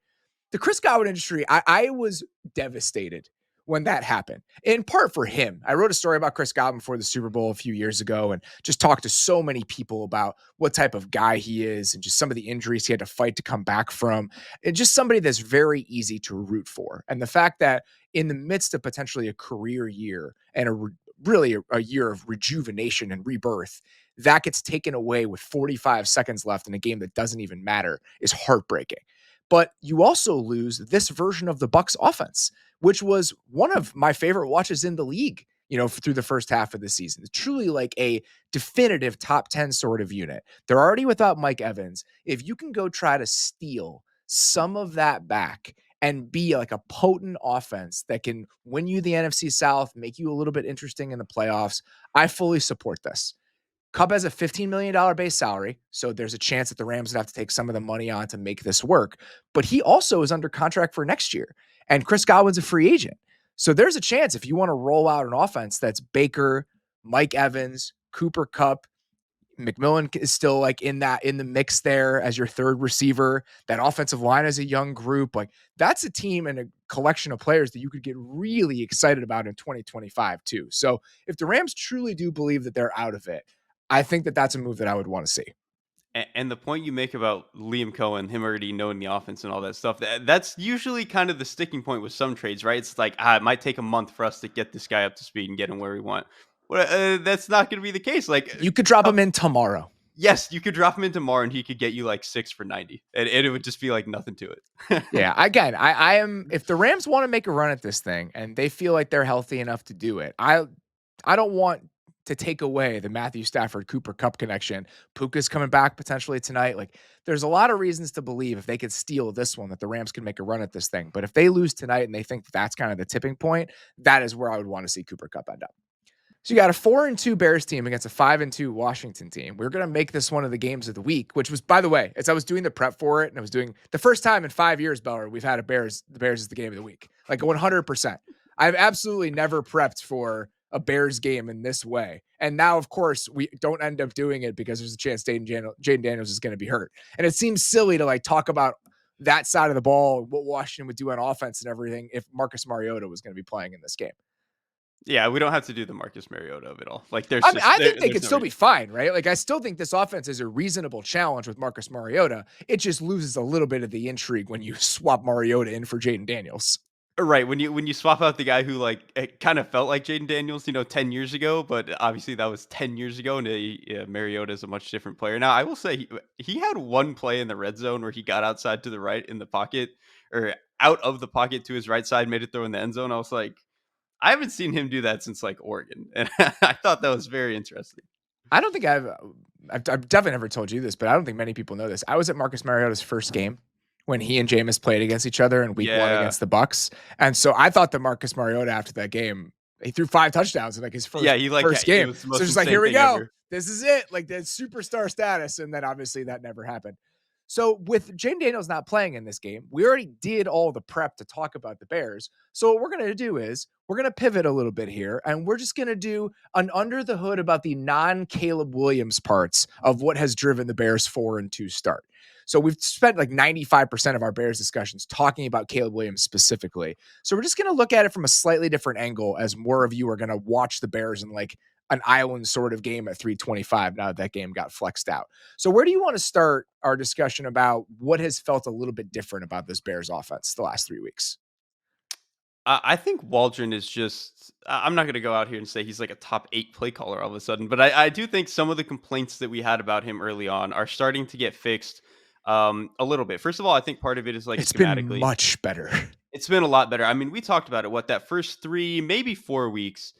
The Chris Godwin injury, I was devastated when that happened, in part for him. I wrote a story about Chris Godwin before the Super Bowl a few years ago and just talked to so many people about what type of guy he is and just some of the injuries he had to fight to come back from. And just somebody that's very easy to root for. And the fact that in the midst of potentially a career year and really a year of rejuvenation and rebirth, that gets taken away with 45 seconds left in a game that doesn't even matter is heartbreaking. But you also lose this version of the Bucs offense, which was one of my favorite watches in the league, through the first half of the season. It's truly like a definitive top 10 sort of unit. They're already without Mike Evans. If you can go try to steal some of that back and be like a potent offense that can win you the NFC South, make you a little bit interesting in the playoffs, I fully support this. Kupp has a $15 million base salary, so there's a chance that the Rams would have to take some of the money on to make this work. But he also is under contract for next year, and Chris Godwin's a free agent. So there's a chance if you want to roll out an offense that's Baker, Mike Evans, Cooper Kupp, McMillan is still like in the mix there as your third receiver. That offensive line is a young group. Like that's a team and a collection of players that you could get really excited about in 2025 too. So if the Rams truly do believe that they're out of it, I think that that's a move that I would want to see.
And the point you make about Liam Cohen, him already knowing the offense and all that stuff, that's usually kind of the sticking point with some trades, right? It's like, it might take a month for us to get this guy up to speed and get him where we want. Well, that's not going to be the case. Like,
you could drop him in tomorrow.
Yes, you could drop him in tomorrow and he could get you like 6 for 90. And it would just be like nothing to it.
Yeah, again, I am, if the Rams want to make a run at this thing and they feel like they're healthy enough to do it, I don't want to take away the Matthew Stafford Cooper Kupp connection. Puka's coming back potentially tonight. Like there's a lot of reasons to believe if they could steal this one, that the Rams can make a run at this thing. But if they lose tonight and they think that's kind of the tipping point, that is where I would want to see Cooper Kupp end up. So you got a 4-2 Bears team against a 5-2 Washington team. We're going to make this one of the games of the week, which was, by the way, as I was doing the prep for it, and I was doing the first time in 5 years, Beller, we've had the Bears is the game of the week. Like 100%. I've absolutely never prepped for a Bears game in this way. And now, of course, we don't end up doing it because there's a chance Jaden Daniels is going to be hurt. And it seems silly to like talk about that side of the ball, what Washington would do on offense and everything if Marcus Mariota was going to be playing in this game.
Yeah, we don't have to do the Marcus Mariota of it all. Like,
I think they could still be fine, right? Like, I still think this offense is a reasonable challenge with Marcus Mariota. It just loses a little bit of the intrigue when you swap Mariota in for Jaden Daniels.
Right, when you swap out the guy who like it kind of felt like Jaden Daniels, 10 years ago, but obviously that was 10 years ago, and Mariota is a much different player. Now, I will say he had one play in the red zone where he got outside to the right in the pocket, or out of the pocket to his right side, made it throw in the end zone. I was like, I haven't seen him do that since like Oregon, and I thought that was very interesting.
I don't think I've definitely never told you this, but I don't think many people know this. I was at Marcus Mariota's first game when he and Jameis played against each other in week 1 against the Bucs. And so I thought that Marcus Mariota after that game, he threw 5 touchdowns in like his first game. So just like, here we go. Ever. This is it. Like the superstar status. And then obviously that never happened. So with Jaden Daniels not playing in this game, we already did all the prep to talk about the Bears. So what we're going to do is we're going to pivot a little bit here, and we're just going to do an under the hood about the non-Caleb Williams parts of what has driven the Bears 4-2 start. So we've spent like 95% of our Bears discussions talking about Caleb Williams specifically. So we're just going to look at it from a slightly different angle as more of you are going to watch the Bears in like an island sort of game at 325 now that game got flexed out. So where do you want to start our discussion about what has felt a little bit different about this Bears offense the last 3 weeks?
I think Waldron is just, I'm not going to go out here and say he's like a top 8 play caller all of a sudden, but I do think some of the complaints that we had about him early on are starting to get fixed a little bit. First of all, I think part of it is like
it's been much better.
It's been a lot better. I mean, we talked about it, that first 3, maybe 4 weeks,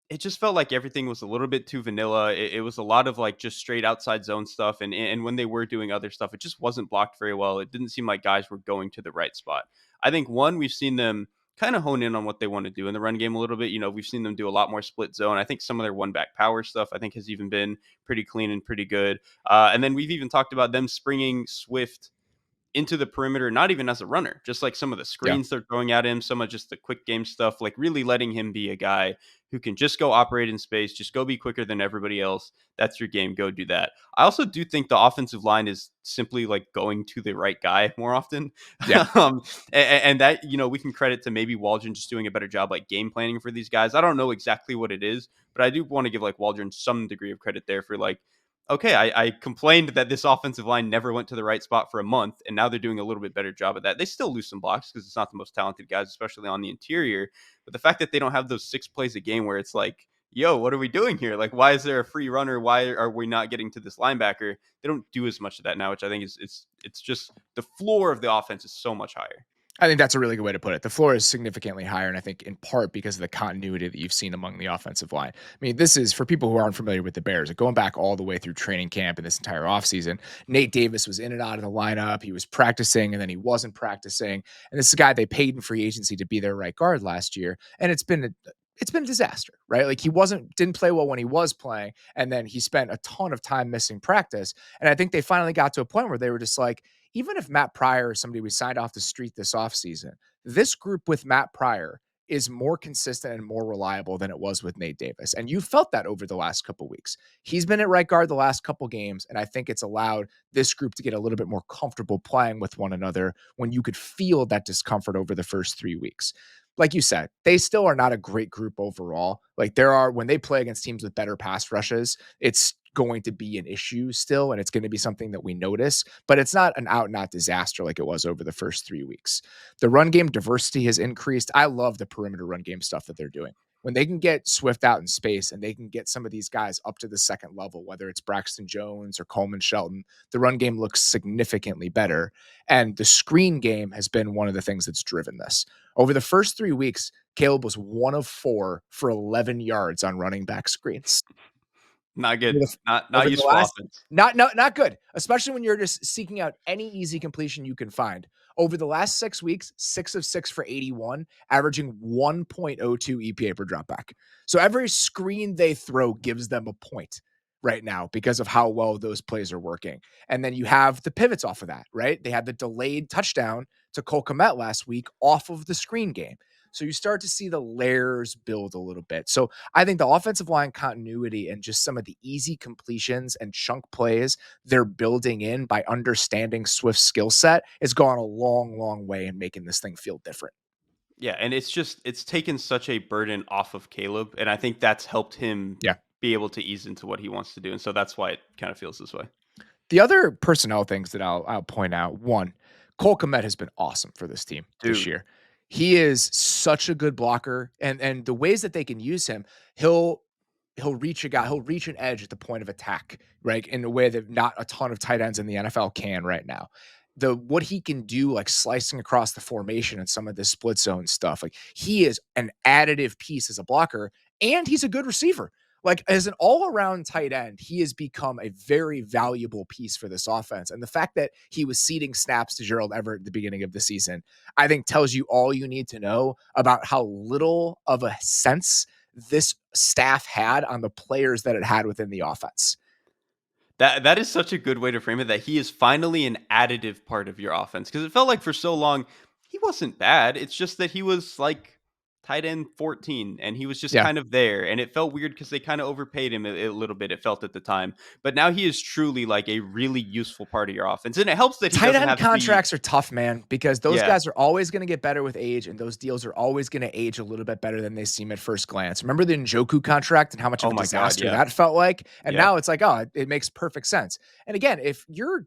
it just felt like everything was a little bit too vanilla. It was a lot of like just straight outside zone stuff. And when they were doing other stuff, it just wasn't blocked very well. It didn't seem like guys were going to the right spot. I think we've seen them kind of hone in on what they want to do in the run game a little bit. We've seen them do a lot more split zone. I think some of their one back power stuff, I think, has even been pretty clean and pretty good. And then we've even talked about them springing Swift into the perimeter, not even as a runner, just like some of the
Yeah.
screens they're throwing at him, some of just the quick game stuff, like really letting him be a guy who can just go operate in space, just go be quicker than everybody else. That's your game. Go do that. I also do think the offensive line is simply like going to the right guy more often.
Yeah.
And that, we can credit to maybe Waldron just doing a better job like game planning for these guys. I don't know exactly what it is, but I do want to give like Waldron some degree of credit there for like, okay, I complained that this offensive line never went to the right spot for a month, and now they're doing a little bit better job at that. They still lose some blocks because it's not the most talented guys, especially on the interior. But the fact that they don't have those 6 plays a game where it's like, yo, what are we doing here? Like, why is there a free runner? Why are we not getting to this linebacker? They don't do as much of that now, which I think is it's just the floor of the offense is so much higher.
I think that's a really good way to put it. The floor is significantly higher, and I think in part because of the continuity that you've seen among the offensive line. I mean, this is for people who aren't familiar with the Bears, going back all the way through training camp and this entire offseason. Nate Davis was in and out of the lineup. He was practicing, and then he wasn't practicing. And this is a guy they paid in free agency to be their right guard last year, and it's been a disaster, right? Like he didn't play well when he was playing, and then he spent a ton of time missing practice. And I think they finally got to a point where they were just like, even if Matt Pryor is somebody we signed off the street this offseason, this group with Matt Pryor is more consistent and more reliable than it was with Nate Davis. And you felt that over the last couple of weeks. He's been at right guard the last couple games, and I think it's allowed this group to get a little bit more comfortable playing with one another when you could feel that discomfort over the first 3 weeks. Like you said, they still are not a great group overall. Like when they play against teams with better pass rushes, it's going to be an issue still, and it's going to be something that we notice, but it's not an out and out disaster like it was over the first 3 weeks. The run game diversity has increased. I love the perimeter run game stuff that they're doing. When they can get Swift out in space and they can get some of these guys up to the second level, whether it's Braxton Jones or Coleman Shelton, the run game looks significantly better. And the screen game has been one of the things that's driven this. Over the first 3 weeks, Caleb was 1 of 4 for 11 yards on running back screens.
Not good. Not useful offense.
Not good, especially when you're just seeking out any easy completion you can find. Over the last 6 weeks, 6 of 6 for 81, averaging 1.02 EPA per dropback. So every screen they throw gives them a point right now because of how well those plays are working. And then you have the pivots off of that, right? They had the delayed touchdown to Cole Kmet last week off of the screen game. So you start to see the layers build a little bit. So I think the offensive line continuity and just some of the easy completions and chunk plays they're building in by understanding Swift's skill set has gone a long, long way in making this thing feel different.
Yeah, and it's taken such a burden off of Caleb, and I think that's helped him be able to ease into what he wants to do. And so that's why it kind of feels this way.
The other personnel things that I'll point out, one, Cole Kmet has been awesome for this team this year. He is such a good blocker, and the ways that they can use him, he'll reach an edge at the point of attack, right? In a way that not a ton of tight ends in the NFL can right now. What he can do, like slicing across the formation and some of this split zone stuff, like he is an additive piece as a blocker, and he's a good receiver. Like as an all-around tight end, he has become a very valuable piece for this offense. And the fact that he was ceding snaps to Jerod Everett at the beginning of the season, I think tells you all you need to know about how little of a sense this staff had on the players that it had within the offense.
That is such a good way to frame it, that he is finally an additive part of your offense. Because it felt like for so long, he wasn't bad. It's just that he was like tight end 14, and he was just kind of there, and it felt weird because they kind of overpaid him a little bit, it felt at the time. But now he is truly like a really useful part of your offense, and it helps that
tight end contracts are tough, man, because those guys are always going to get better with age, and those deals are always going to age a little bit better than they seem at first glance. Remember the Njoku contract and how much of a disaster that felt like? And now it's like, oh, it makes perfect sense. And again, if your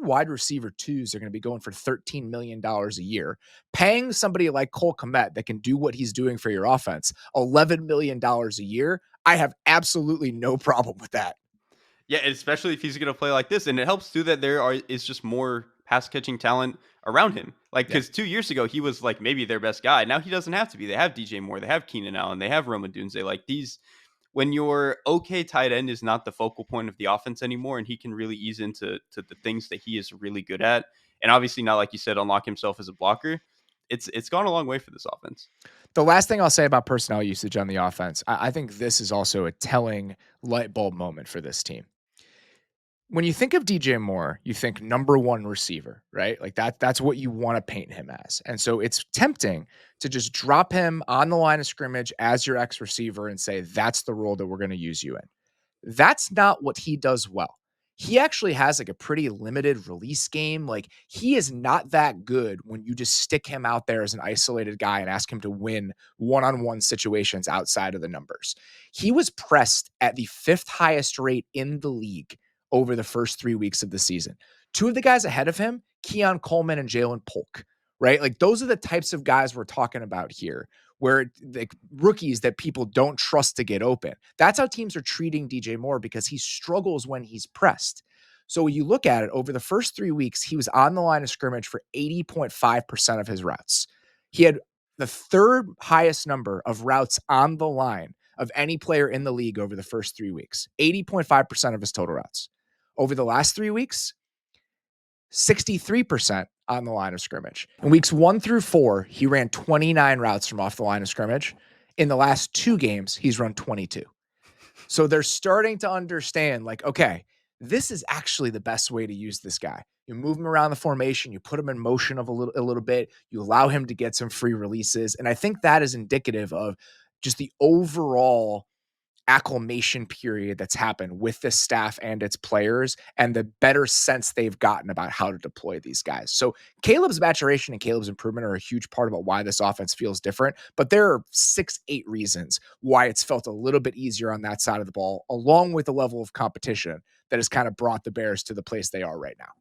wide receiver twos are going to be going for $13 million a year, paying somebody like Cole Kmet that can do what he's doing for your offense, $11 million a year, I have absolutely no problem with that.
Yeah, especially if he's going to play like this. And it helps too that is just more pass catching talent around him. Like, because 2 years ago, he was like maybe their best guy. Now he doesn't have to be. They have DJ Moore, they have Keenan Allen, they have Rome Odunze. Like when your okay tight end is not the focal point of the offense anymore, and he can really ease into the things that he is really good at, and obviously not, like you said, unlock himself as a blocker, it's gone a long way for this offense.
The last thing I'll say about personnel usage on the offense, I think this is also a telling light bulb moment for this team. When you think of DJ Moore, you think number one receiver, right? Like that's what you want to paint him as. And so it's tempting to just drop him on the line of scrimmage as your X receiver and say, that's the role that we're going to use you in. That's not what he does well. He actually has like a pretty limited release game. Like he is not that good when you just stick him out there as an isolated guy and ask him to win one-on-one situations outside of the numbers. He was pressed at the 5th highest rate in the league over the first 3 weeks of the season. 2 of the guys ahead of him, Keon Coleman and Jalen Polk, right? Like those are the types of guys we're talking about here, where like rookies that people don't trust to get open. That's how teams are treating DJ Moore because he struggles when he's pressed. So when you look at it, over the first 3 weeks, he was on the line of scrimmage for 80.5% of his routes. He had the 3rd highest number of routes on the line of any player in the league over the first 3 weeks, 80.5% of his total routes. Over the last 3 weeks, 63% on the line of scrimmage. In weeks 1 through 4, he ran 29 routes from off the line of scrimmage. In the last 2 games, he's run 22. So they're starting to understand, like, okay, this is actually the best way to use this guy. You move him around the formation, you put him in motion of a little bit, you allow him to get some free releases. And I think that is indicative of just the overall acclimation period that's happened with this staff and its players and the better sense they've gotten about how to deploy these guys. So Caleb's maturation and Caleb's improvement are a huge part about why this offense feels different, but there are 6-8 reasons why it's felt a little bit easier on that side of the ball, along with the level of competition that has kind of brought the Bears to the place they are right now.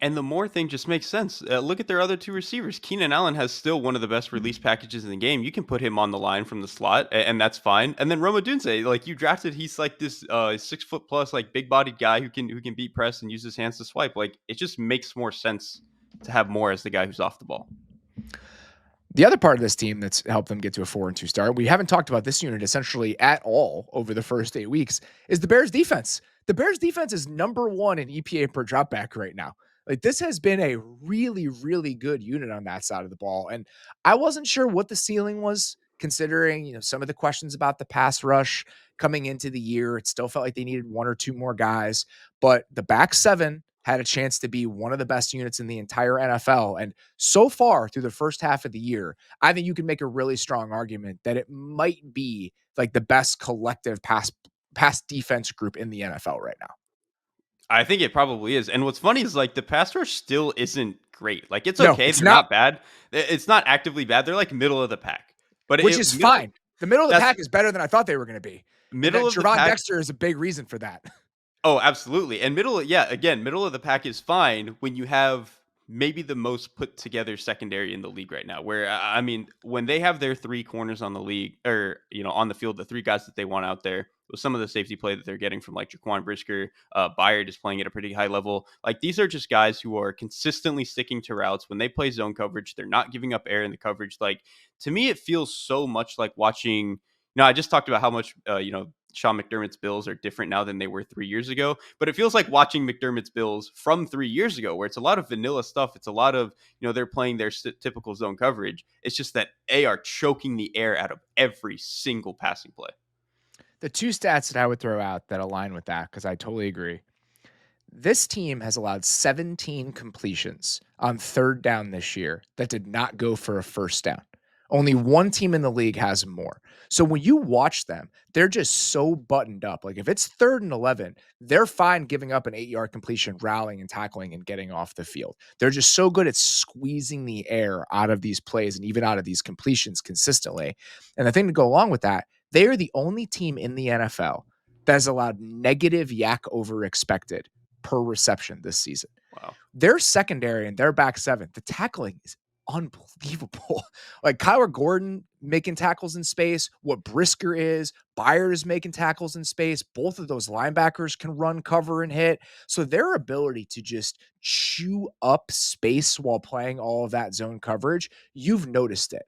And the Moore thing just makes sense. Look at their other 2 receivers. Keenan Allen has still one of the best release packages in the game. You can put him on the line from the slot, and that's fine. And then Rome Odunze, like you drafted, he's like this 6 foot plus, like big bodied guy who can beat press and use his hands to swipe. Like it just makes more sense to have Moore as the guy who's off the ball.
The other part of this team that's helped them get to a 4-2 start, we haven't talked about this unit essentially at all over the first 8 weeks, is the Bears defense. The Bears defense is number 1 in EPA per dropback right now. Like this has been a really, really good unit on that side of the ball. And I wasn't sure what the ceiling was considering, some of the questions about the pass rush coming into the year. It still felt like they needed 1 or 2 more guys, but the back 7 had a chance to be one of the best units in the entire NFL. And so far through the first half of the year, I think you can make a really strong argument that it might be like the best collective pass defense group in the NFL right now.
I think it probably is. And what's funny is like the pass rush still isn't great. Like it's
No,
okay.
it's
They're
not.
not bad. It's not actively bad. They're like middle of the pack. But
Which is fine. The middle of the
that's
pack is better than I thought they were going to be. And
middle
that
of the
Jerod
pack.
Dexter is a big reason for that.
Oh, absolutely. And middle of the pack is fine when you have maybe the most put together secondary in the league right now. Where I mean, when they have their 3 corners on the league or on the field, the 3 guys that they want out there with some of the safety play that they're getting from like Jaquan Brisker, Byard is playing at a pretty high level. Like these are just guys who are consistently sticking to routes when they play zone coverage. They're not giving up air in the coverage. Like to me, it feels so much like watching. I just talked about how much Sean McDermott's Bills are different now than they were 3 years ago. But it feels like watching McDermott's Bills from 3 years ago, where it's a lot of vanilla stuff. It's a lot of, they're playing their typical zone coverage. It's just that they are choking the air out of every single passing play.
The 2 stats that I would throw out that align with that, because I totally agree. This team has allowed 17 completions on 3rd down this year that did not go for a first down. Only 1 team in the league has more. So when you watch them, they're just so buttoned up. Like if it's 3rd and 11, they're fine giving up an 8-yard completion, rallying and tackling and getting off the field. They're just so good at squeezing the air out of these plays and even out of these completions consistently. And the thing to go along with that, they are the only team in the NFL that has allowed negative yak over expected per reception this season.
Wow.
Their secondary and their back 7, the tackling is unbelievable. Like Kyler Gordon making tackles in space, what Brisker is, Byard is making tackles in space. Both of those linebackers can run, cover, and hit. So their ability to just chew up space while playing all of that zone coverage, you've noticed it.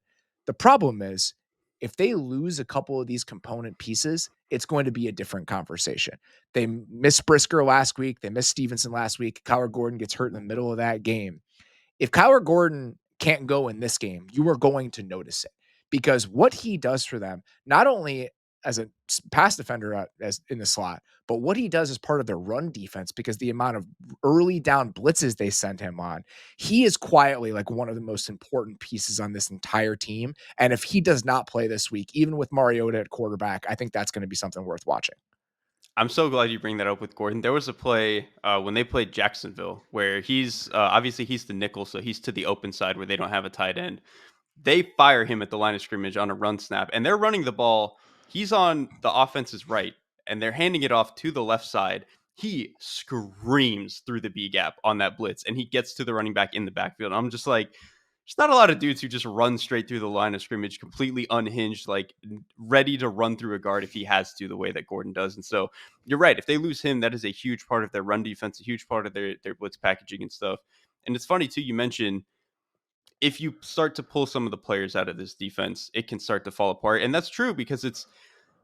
The problem is if they lose a couple of these component pieces, it's going to be a different conversation. They missed Brisker last week. They missed Stevenson last week. Kyler Gordon gets hurt in the middle of that game. If Kyler Gordon can't go in this game, you are going to notice it because what he does for them, not only as a pass defender as in the slot, but what he does as part of their run defense because the amount of early down blitzes they send him on, he is quietly like one of the most important pieces on this entire team. And if he does not play this week, even with Mariota at quarterback, I think that's going to be something worth watching.
I'm so glad you bring that up with Gordon. There was a play when they played Jacksonville where he's obviously he's the nickel, so he's to the open side where they don't have a tight end. They fire him at the line of scrimmage on a run snap, and they're running the ball. He's on the offense's right, and they're handing it off to the left side. He screams through the B gap on that blitz, and he gets to the running back in the backfield. I'm just like, there's not a lot of dudes who just run straight through the line of scrimmage, completely unhinged, like ready to run through a guard if he has to, the way that Gordon does. And so you're right. If they lose him, that is a huge part of their run defense, a huge part of their blitz packaging and stuff. And it's funny too, you mentioned if you start to pull some of the players out of this defense, it can start to fall apart. And that's true because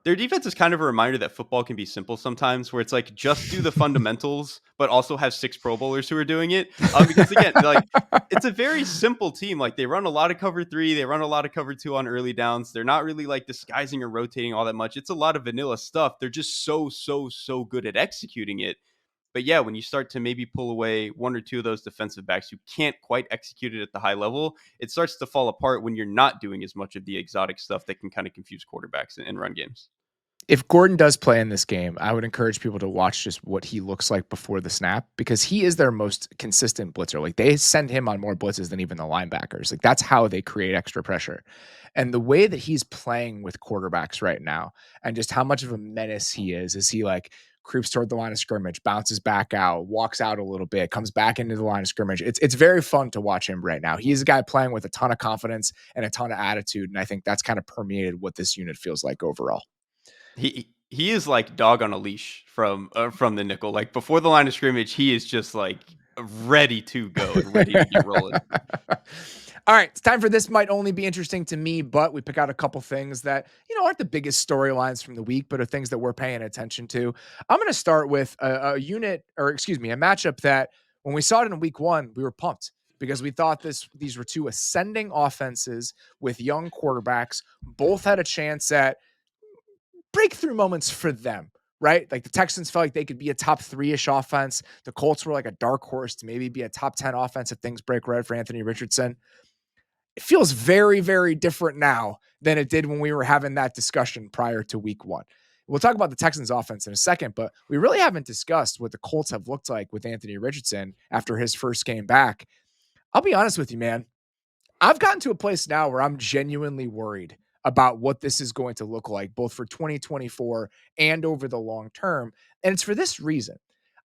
their defense is kind of a reminder that football can be simple sometimes, where it's like just do the fundamentals, but also have 6 Pro Bowlers who are doing it. Because again, like it's a very simple team. Like they run a lot of cover 3, they run a lot of cover 2 on early downs. They're not really like disguising or rotating all that much. It's a lot of vanilla stuff. They're just so good at executing it. But yeah, when you start to maybe pull away 1 or 2 of those defensive backs who can't quite execute it at the high level, it starts to fall apart when you're not doing as much of the exotic stuff that can kind of confuse quarterbacks in run games.
If Gordon does play in this game, I would encourage people to watch just what he looks like before the snap because he is their most consistent blitzer. Like they send him on more blitzes than even the linebackers. Like that's how they create extra pressure. And the way that he's playing with quarterbacks right now and just how much of a menace he is he like creeps toward the line of scrimmage, bounces back out, walks out a little bit, comes back into the line of scrimmage. It's very fun to watch him right now. He's a guy playing with a ton of confidence and a ton of attitude. And I think that's kind of permeated what this unit feels like overall.
He is like dog on a leash from the nickel. Like before the line of scrimmage, he is just like ready to go and ready to get rolling.
All right, it's time for this. Might only be interesting to me, but we pick out a couple things that aren't the biggest storylines from the week, but are things that we're paying attention to. I'm going to start with a unit, or excuse me, a matchup that when we saw it in week 1, we were pumped because we thought these were 2 ascending offenses with young quarterbacks. Both had a chance at breakthrough moments for them, right? Like the Texans felt like they could be a top 3-ish offense. The Colts were like a dark horse to maybe be a top 10 offense if things break right for Anthony Richardson. It feels very, very different now than it did when we were having that discussion prior to week 1. We'll talk about the Texans offense in a second, but we really haven't discussed what the Colts have looked like with Anthony Richardson after his first game back. I'll be honest with you, man. I've gotten to a place now where I'm genuinely worried about what this is going to look like, both for 2024 and over the long term. And it's for this reason.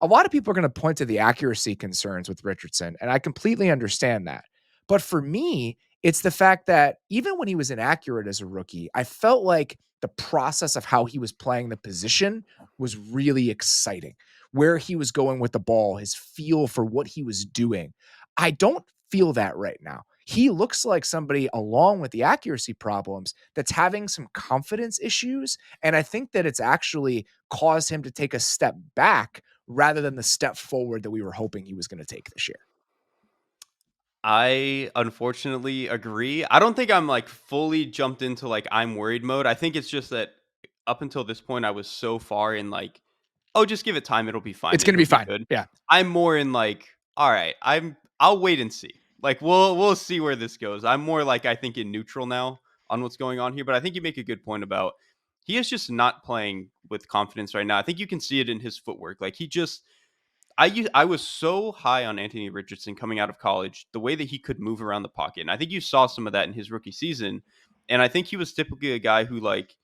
A lot of people are going to point to the accuracy concerns with Richardson, and I completely understand that. But for me, it's the fact that even when he was inaccurate as a rookie, I felt like the process of how he was playing the position was really exciting. Where he was going with the ball, his feel for what he was doing. I don't feel that right now. He looks like somebody, along with the accuracy problems, that's having some confidence issues. And I think that it's actually caused him to take a step back rather than the step forward that we were hoping he was going to take this year.
I unfortunately agree. I don't think I'm like fully jumped into like I'm worried mode. I think it's just that up until this point, I was so far in like, oh, just give it time. It'll be fine.
It's going to
It'll
be fine.
good.
Yeah.
I'm more in like, all right, I'll wait and see. Like we'll see where this goes. I'm more like I think in neutral now on what's going on here. But I think you make a good point about he is just not playing with confidence right now. I think you can see it in his footwork. Like he just I was so high on Anthony Richardson coming out of college, the way that he could move around the pocket. And I think you saw some of that in his rookie season. And I think he was typically a guy who, like,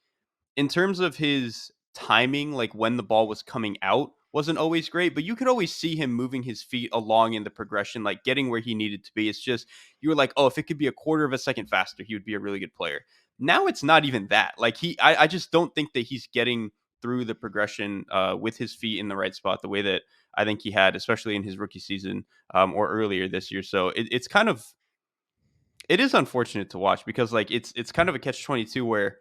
in terms of his timing, like when the ball was coming out, wasn't always great, but you could always see him moving his feet along in the progression, like getting where he needed to be. It's just, you were like, oh, if it could be a quarter of a second faster, he would be a really good player. Now it's not even that. Like I just don't think that he's getting through the progression with his feet in the right spot the way that I think he had, especially in his rookie season or earlier this year. So it's kind of, it is unfortunate to watch because like it's kind of a catch-22 where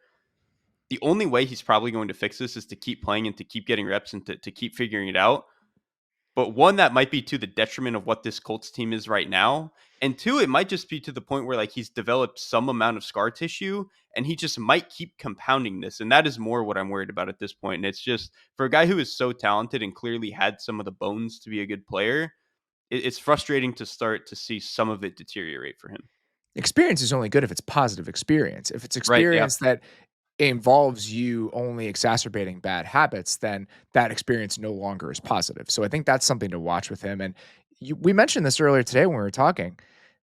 the only way he's probably going to fix this is to keep playing and to keep getting reps and to keep figuring it out. But one, that might be to the detriment of what this Colts team is right now. And two, it might just be to the point where like he's developed some amount of scar tissue and he just might keep compounding this. And that is more what I'm worried about at this point. And it's just for a guy who is so talented and clearly had some of the bones to be a good player, it's frustrating to start to see some of it deteriorate for him.
Experience is only good if it's positive experience. If it's
Right. Yeah.
experience that involves you only exacerbating bad habits, then that experience no longer is positive. So I think that's something to watch with him. And we mentioned this earlier today when we were talking.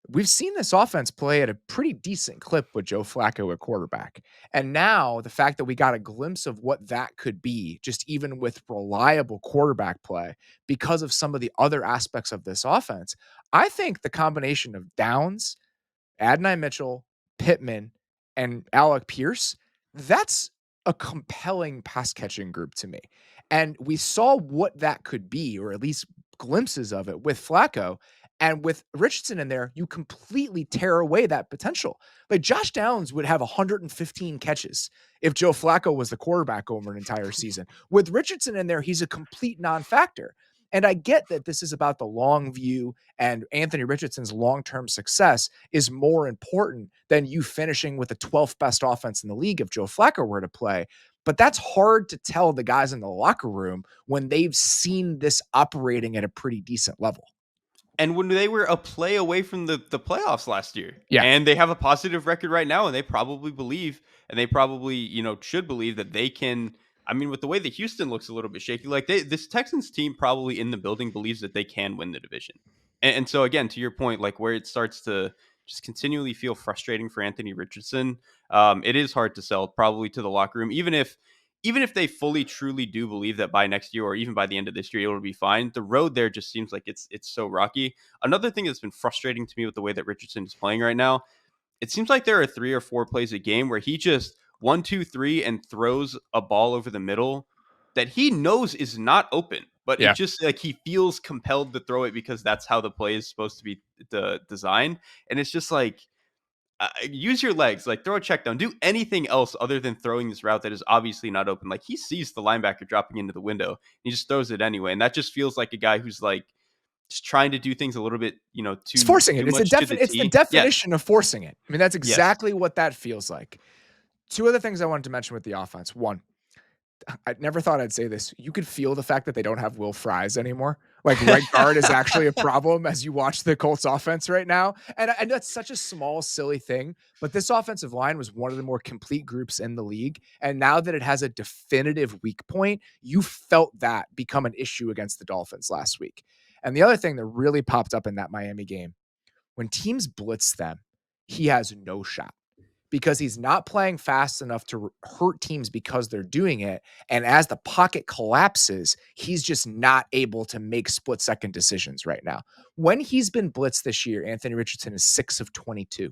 We've seen this offense play at a pretty decent clip with Joe Flacco at quarterback. And now the fact that we got a glimpse of what that could be, just even with reliable quarterback play, because of some of the other aspects of this offense, I think the combination of Downs, Adonai Mitchell, Pittman, and Alec Pierce, that's a compelling pass catching group to me. And we saw what that could be, or at least glimpses of it with Flacco. And with Richardson in there, you completely tear away that potential. Like Josh Downs would have 115 catches if Joe Flacco was the quarterback over an entire season. With Richardson in there, he's a complete non-factor. And I get that this is about the long view, and Anthony Richardson's long-term success is more important than you finishing with the 12th best offense in the league if Joe Flacco were to play. But that's hard to tell the guys in the locker room when they've seen this operating at a pretty decent level.
And when they were a play away from the playoffs last year,
Yeah.
and they have a positive record right now, and they probably believe, and they probably, should believe that they can. I mean, with the way that Houston looks a little bit shaky, like this Texans team probably in the building believes that they can win the division. And so again, to your point, like where it starts to just continually feel frustrating for Anthony Richardson, it is hard to sell probably to the locker room, even if they fully truly do believe that by next year or even by the end of this year it'll be fine. The road there just seems like it's so rocky. Another thing that's been frustrating to me with the way that Richardson is playing right now, it seems like there are 3 or 4 plays a game where he just 1, 2, 3 and throws a ball over the middle that he knows is not open, but it
Yeah.
just like he feels compelled to throw it because that's how the play is supposed to be designed. And it's just like, use your legs, like throw a check down, do anything else other than throwing this route that is obviously not open. Like he sees the linebacker dropping into the window, he just throws it anyway. And that just feels like a guy who's like just trying to do things a little bit,
It's
too
forcing it. It's
much to the
it's the
T. Yes.
definition of forcing it. I mean, that's
Yes.
exactly what that feels like. Two other things I wanted to mention with the offense. One, I never thought I'd say this. You could feel the fact that they don't have Will Fries anymore. Like right guard is actually a problem as you watch the Colts offense right now. And that's such a small, silly thing. But this offensive line was one of the more complete groups in the league. And now that it has a definitive weak point, you felt that become an issue against the Dolphins last week. And the other thing that really popped up in that Miami game, when teams blitz them, he has no shot because he's not playing fast enough to hurt teams because they're doing it. And as the pocket collapses, he's just not able to make split-second decisions right now. When he's been blitzed this year, Anthony Richardson is 6 of 22.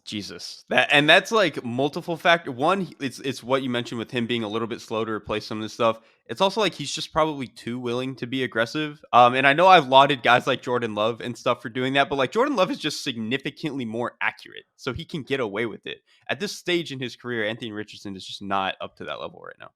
Jesus. That's like multiple factor. One, it's what you mentioned with him being a little bit slow to replace some of this stuff. It's also like he's just probably too willing to be aggressive. And I know I've lauded guys like Jordan Love and stuff for doing that, but like Jordan Love is just significantly more accurate, so he can get away with it. At this stage in his career, Anthony Richardson is just not up to that level right now.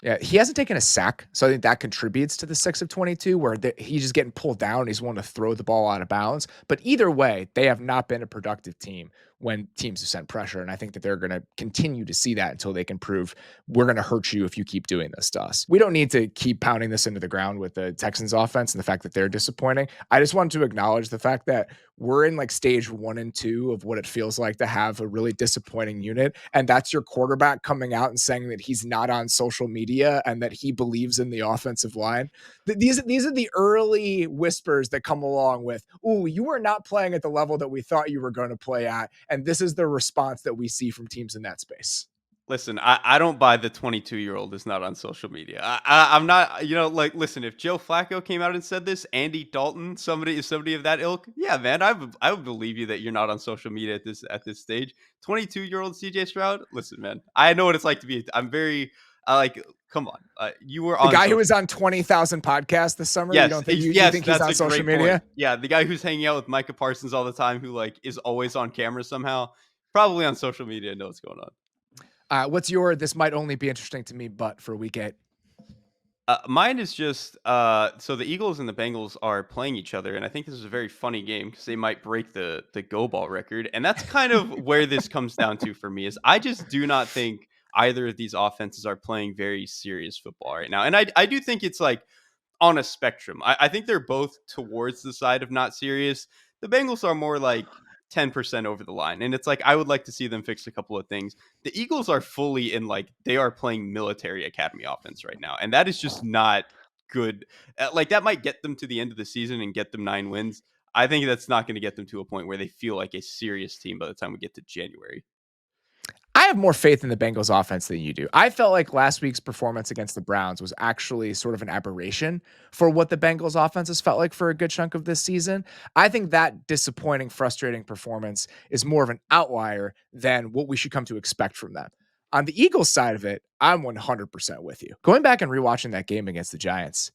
Yeah, he hasn't taken a sack, so I think that contributes to the 6 of 22, where he's just getting pulled down. He's wanting to throw the ball out of bounds. But either way, they have not been a productive team when teams have sent pressure, and I think that they're going to continue to see that until they can prove we're going to hurt you if you keep doing this to us. We don't need to keep pounding this into the ground with the Texans offense and the fact that they're disappointing. I just wanted to acknowledge the fact that we're in like stage 1 and 2 of what it feels like to have a really disappointing unit, and that's your quarterback coming out and saying that he's not on social media and that he believes in the offensive line. These are the early whispers that come along with, "Ooh, you are not playing at the level that we thought you were going to play at," and this is the response that we see from teams in that space.
Listen, I don't buy the 22-year-old is not on social media. I'm not, listen, if Joe Flacco came out and said this, Andy Dalton, somebody of that ilk, yeah, man, I would believe you that you're not on social media at this stage. 22-year-old CJ Stroud, listen, man, I know what it's like to be. Come on, you were
the
on
guy who was on 20,000 podcasts this summer.
Yes,
you don't think you think he's
that's
on
a
social
great
media?
point. Yeah, the guy who's hanging out with Micah Parsons all the time, who like is always on camera somehow, probably on social media, knows what's going on.
What's your, this might only be interesting to me, but for week 8?
Mine is just so the Eagles and the Bengals are playing each other, and I think this is a very funny game because they might break the go ball record, and that's kind of where this comes down to for me. Is I just do not think either of these offenses are playing very serious football right now, and I do think it's like on a spectrum. I think they're both towards the side of not serious. The Bengals are more like 10% over the line. And it's like, I would like to see them fix a couple of things. The Eagles are fully in like, they are playing military academy offense right now. And that is just not good. Like, that might get them to the end of the season and get them 9 wins. I think that's not going to get them to a point where they feel like a serious team by the time we get to January.
I have more faith in the Bengals offense than you do. I felt like last week's performance against the Browns was actually sort of an aberration for what the Bengals offense has felt like for a good chunk of this season. I think that disappointing, frustrating performance is more of an outlier than what we should come to expect from them. On the Eagles side of it, I'm 100% with you. Going back and rewatching that game against the Giants,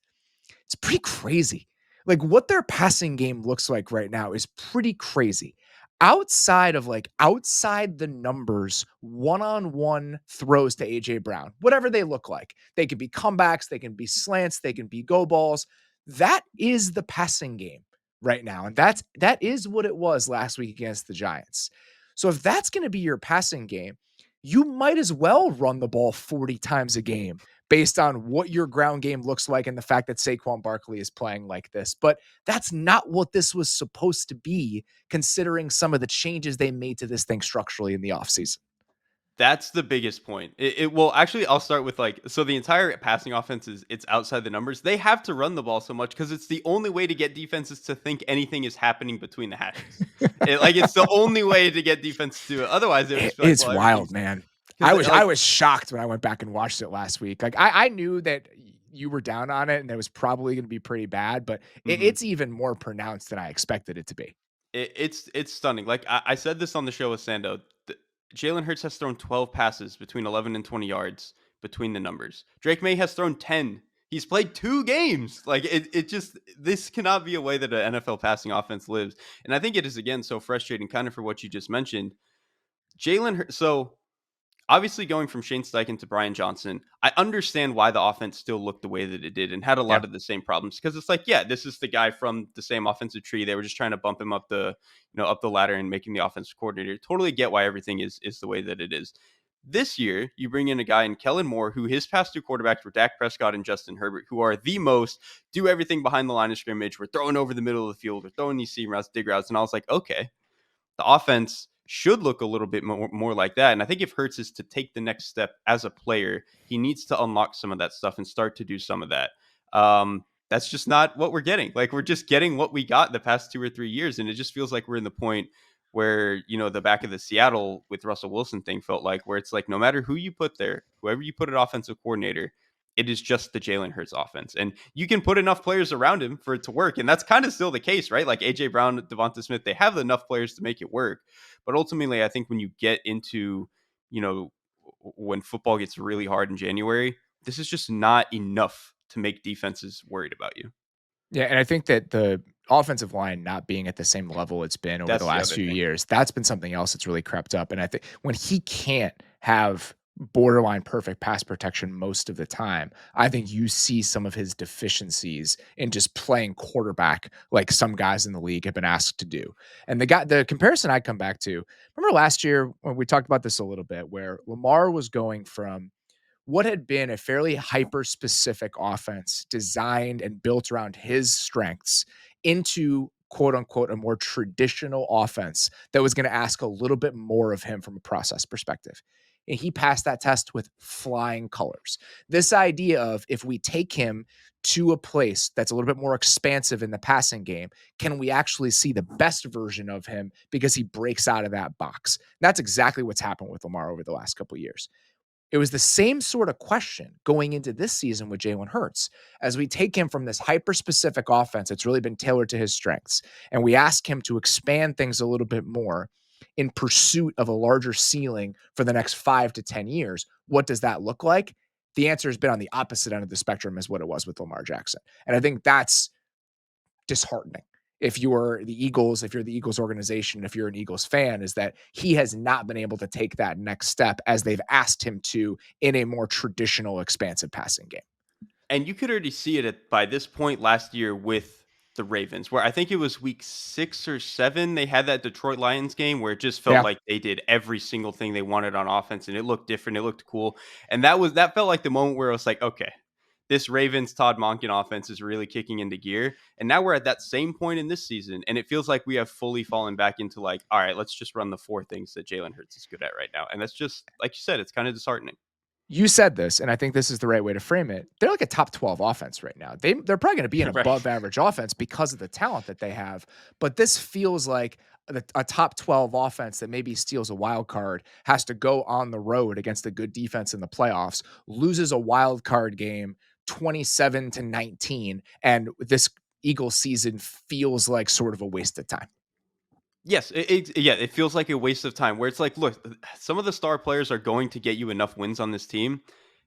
it's pretty crazy. Like what their passing game looks like right now is pretty crazy. Outside the numbers, one-on-one throws to AJ Brown, whatever they look like. They can be comebacks, they can be slants, they can be go balls. That is the passing game right now. And that is what it was last week against the Giants. So if that's going to be your passing game, you might as well run the ball 40 times a game based on what your ground game looks like and the fact that Saquon Barkley is playing like this. But that's not what this was supposed to be, considering some of the changes they made to this thing structurally in the offseason.
That's the biggest point. Well, actually, I'll start with like, so the entire passing offense it's outside the numbers. They have to run the ball so much because it's the only way to get defenses to think anything is happening between the hashes. It's the only way to get defense to do it. Otherwise,
it's wild, man. I was shocked when I went back and watched it last week. Like I knew that you were down on it and that was probably going to be pretty bad, but it's even more pronounced than I expected it to be.
It's stunning. Like I said this on the show with Sando. Jalen Hurts has thrown 12 passes between 11 and 20 yards between the numbers. Drake May has thrown 10. He's played 2 games. Like it just, this cannot be a way that an NFL passing offense lives. And I think it is, again, so frustrating kind of for what you just mentioned. Jalen Hurts, so obviously going from Shane Steichen to Brian Johnson, I understand why the offense still looked the way that it did and had a lot of the same problems, because it's like, yeah, this is the guy from the same offensive tree. They were just trying to bump him up the ladder and make him the offensive coordinator. Totally get why everything is the way that it is. This year, you bring in a guy in Kellen Moore, who his past 2 quarterbacks were Dak Prescott and Justin Herbert, who are the most do everything behind the line of scrimmage. We're throwing over the middle of the field. We're throwing these seam routes, dig routes. And I was like, okay, the offense should look a little bit more like that. And I think if Hurts is to take the next step as a player, he needs to unlock some of that stuff and start to do some of that. That's just not what we're getting. Like, we're just getting what we got the past 2 or 3 years. And it just feels like we're in the point where, the back of the Seattle with Russell Wilson thing felt like, where it's like, no matter who you put there, whoever you put an offensive coordinator, it is just the Jalen Hurts offense. And you can put enough players around him for it to work. And that's kind of still the case, right? Like AJ Brown, Devonta Smith, they have enough players to make it work. But ultimately, I think when you get into, when football gets really hard in January, this is just not enough to make defenses worried about you.
Yeah, and I think that the offensive line not being at the same level it's been over the last few years, that's been something else that's really crept up. And I think when he can't have borderline perfect pass protection most of the time, I think you see some of his deficiencies in just playing quarterback like some guys in the league have been asked to do. And the comparison I come back to, remember last year when we talked about this a little bit, where Lamar was going from what had been a fairly hyper-specific offense designed and built around his strengths into quote unquote a more traditional offense that was going to ask a little bit more of him from a process perspective. And he passed that test with flying colors. This idea of, if we take him to a place that's a little bit more expansive in the passing game, can we actually see the best version of him because he breaks out of that box? That's exactly what's happened with Lamar over the last couple of years. It was the same sort of question going into this season with Jalen Hurts, as we take him from this hyper-specific offense that's really been tailored to his strengths, and we ask him to expand things a little bit more in pursuit of a larger ceiling for the next 5 to 10 years. What does that look like? The answer has been on the opposite end of the spectrum as what it was with Lamar Jackson. And I think that's disheartening. If you're the Eagles organization, if you're an Eagles fan, is that he has not been able to take that next step as they've asked him to in a more traditional, expansive passing game.
And you could already see it by this point last year with the Ravens, where I think it was week 6 or 7, they had that Detroit Lions game where it just felt
Yeah.
like they did every single thing they wanted on offense, and it looked different, it looked cool, and that felt like the moment where I was like, "Okay, this Ravens Todd Monken offense is really kicking into gear," and now we're at that same point in this season, and it feels like we have fully fallen back into like, "All right, let's just run the 4 things that Jalen Hurts is good at right now," and that's just like you said, it's kinda disheartening.
You said this, and I think this is the right way to frame it. They're like a top 12 offense right now. They're probably going to be an
Right.
above average offense because of the talent that they have. But this feels like a top 12 offense that maybe steals a wild card has to go on the road against a good defense in the playoffs, loses a wild card game 27-19, and this Eagles season feels like sort of a waste of time.
Yes, yeah, it feels like a waste of time where it's like, look, some of the star players are going to get you enough wins on this team,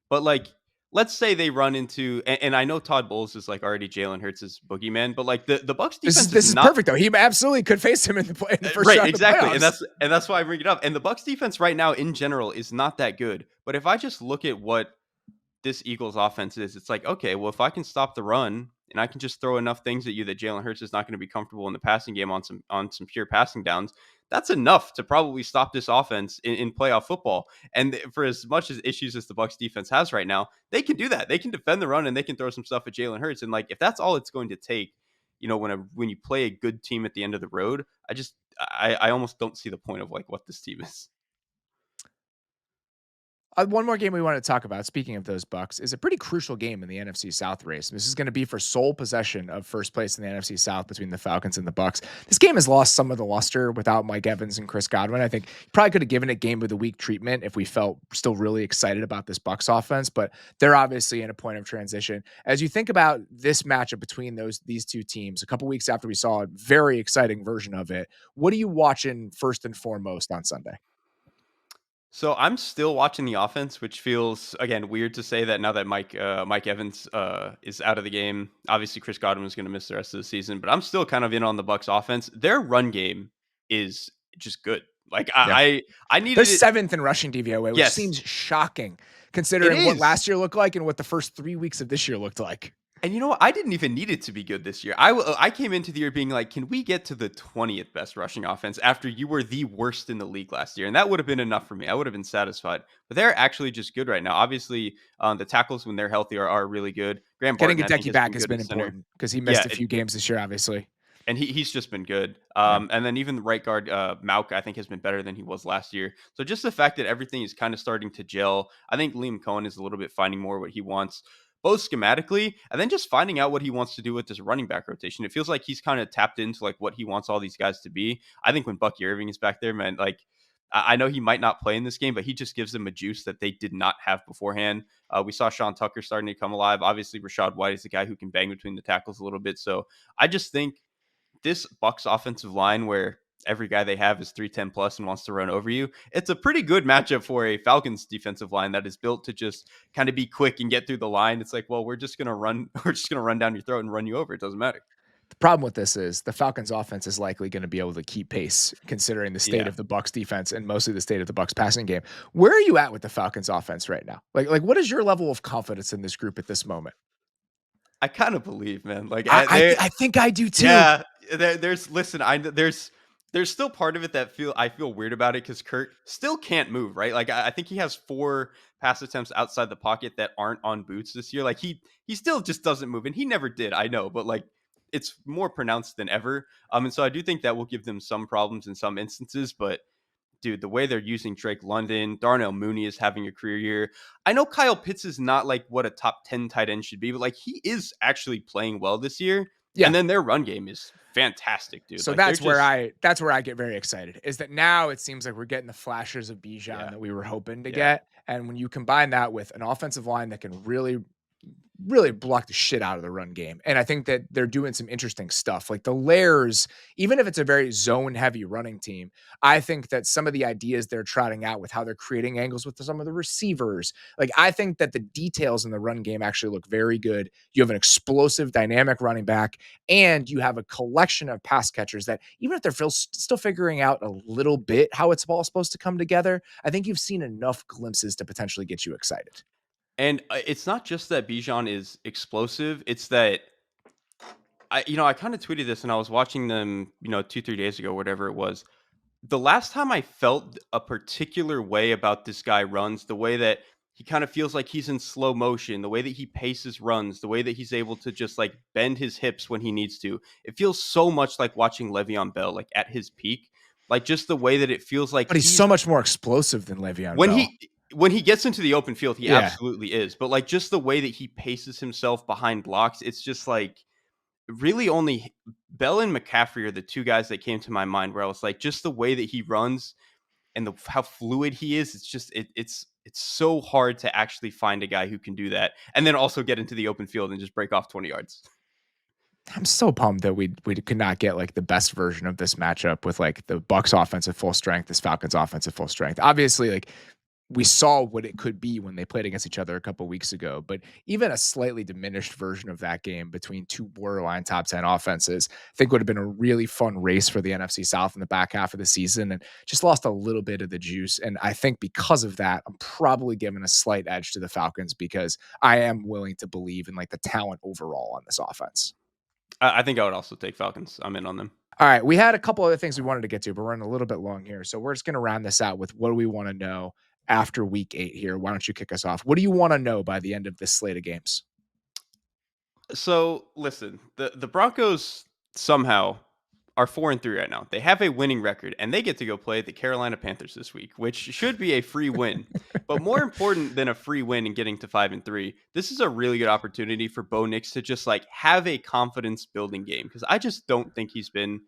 but like, let's say they run into, and I know Todd Bowles is like already Jalen Hurts' boogeyman, but like the Bucks
This is
defense is
this is
not
perfect though. He absolutely could face him in the first
right,
round of the
exactly, and
playoffs.
that's why I bring it up. And the Bucks defense right now in general is not that good. But if I just look at what this Eagles offense is, it's like, okay, well, if I can stop the run and I can just throw enough things at you that Jalen Hurts is not going to be comfortable in the passing game on some pure passing downs, that's enough to probably stop this offense in playoff football. And for as much as issues as the Bucks defense has right now, they can do that. They can defend the run and they can throw some stuff at Jalen Hurts. And like if that's all it's going to take, when you play a good team at the end of the road, I almost don't see the point of like what this team is.
One more game we want to talk about, speaking of those Bucks, is a pretty crucial game in the NFC South race. This is going to be for sole possession of first place in the NFC South between the Falcons and the Bucks. This game has lost some of the luster without Mike Evans and Chris Godwin. I think probably could have given it game of the week treatment if we felt still really excited about this Bucks offense, but they're obviously in a point of transition. As you think about this matchup between these two teams, a couple weeks after we saw a very exciting version of it, what are you watching first and foremost on Sunday?
So I'm still watching the offense, which feels again weird to say that now that Mike Evans is out of the game. Obviously, Chris Godwin is going to miss the rest of the season, but I'm still kind of in on the Bucks offense. Their run game is just good. Like
Yeah.
I
They're
needed it.
seventh in rushing DVOA, which
Yes,
seems shocking
it
considering what
is.
last year looked like and what the first 3 weeks of this year looked like.
And you know what? I didn't even need it to be good this year. I came into the year being like, can we get to the 20th best rushing offense after you were the worst in the league last year? And that would have been enough for me. I would have been satisfied. But they're actually just good right now. Obviously, the tackles when they're healthy are really good. Graham
Getting
Barton, I think,
Hideki
has been
back has
good
been
at center.
important because he missed
Yeah,
a few games this year, obviously.
and he's just been good.
Yeah.
And then even the right guard, Mauk, I think has been better than he was last year. So just the fact that everything is kind of starting to gel. I think Liam Cohen is a little bit finding more what he wants, both schematically and then just finding out what he wants to do with this running back rotation. It feels like he's kind of tapped into like what he wants all these guys to be. I think when Bucky Irving is back there, man, like I know he might not play in this game, but he just gives them a juice that they did not have beforehand. We saw Sean Tucker starting to come alive. Obviously, Rashad White is the guy who can bang between the tackles a little bit. So I just think this Bucks offensive line where every guy they have is 310 plus and wants to run over you. It's a pretty good matchup for a Falcons defensive line that is built to just kind of be quick and get through the line. It's like, well, we're just going to run we're just going to run down your throat and run you over. It doesn't matter.
The problem with this is the Falcons offense is likely going to be able to keep pace considering the state
Yeah.
of the Bucks defense and mostly the state of the Bucks passing game. Where are you at with the Falcons offense right now? Like what is your level of confidence in this group at this moment?
I kind of believe, man. Like
I think I do too.
yeah, there's listen, there's still part of it that I feel weird about it because Kurt still can't move, right? Like I think he has 4 pass attempts outside the pocket that aren't on boots this year. Like he still just doesn't move, and he never did. I know, but like it's more pronounced than ever. And so I do think that will give them some problems in some instances, but. Dude, the way they're using Drake London, Darnell Mooney is having a career year. I know Kyle Pitts is not like what a top 10 tight end should be, but like he is actually playing well this year. And
Yeah.
then their run game is fantastic, dude.
So
Like they're just
that's where I get very excited. Is that now it seems like we're getting the flashes of Bijan
yeah,
that we were hoping to
yeah.
get. And when you combine that with an offensive line that can really block the shit out of the run game. And I think that they're doing some interesting stuff. Like the layers, even if it's a very zone heavy running team, I think that some of the ideas they're trotting out with how they're creating angles with some of the receivers, like I think that the details in the run game actually look very good. You have an explosive, dynamic running back, and you have a collection of pass catchers that even if they're still figuring out a little bit how it's all supposed to come together, I think you've seen enough glimpses to potentially get you excited.
And it's not just that Bijan is explosive; it's that I kind of tweeted this, and I was watching them, 2 3 days ago, whatever it was. The last time I felt a particular way about this guy runs, the way that he kind of feels like he's in slow motion, the way that he paces runs, the way that he's able to just like bend his hips when he needs to. It feels so much like watching Le'Veon Bell, like at his peak. Like just the way that it feels like
But he's so much more explosive than Le'Veon
when
Bell.
he gets into the open field, he absolutely is. But like just the way that he paces himself behind blocks, it's just like really only Bell and McCaffrey are the two guys that came to my mind where I was like, just the way that he runs and how fluid he is. It's just it's so hard to actually find a guy who can do that and then also get into the open field and just break off 20 yards.
I'm so pumped that we could not get like the best version of this matchup with like the Bucs offense at full strength, this Falcons offense at full strength. Obviously, like we saw what it could be when they played against each other a couple weeks ago, but even a slightly diminished version of that game between two borderline top 10 offenses, I think would have been a really fun race for the NFC South in the back half of the season, and just lost a little bit of the juice. And I think because of that, I'm probably giving a slight edge to the Falcons because I am willing to believe in like the talent overall on this offense.
I think I would also take Falcons. I'm in on them.
All right, we had a couple other things we wanted to get to, but we're running a little bit long here. So we're just going to round this out with what do we want to know after week 8 here. Why don't you kick us off? What do you want to know by the end of this slate of games?
So listen, the Broncos somehow are 4-3 right now. They have a winning record, and they get to go play the Carolina Panthers this week, which should be a free win. But more important than a free win and getting to 5-3, this is a really good opportunity for Bo Nix to just like have a confidence building game, because I just don't think he's been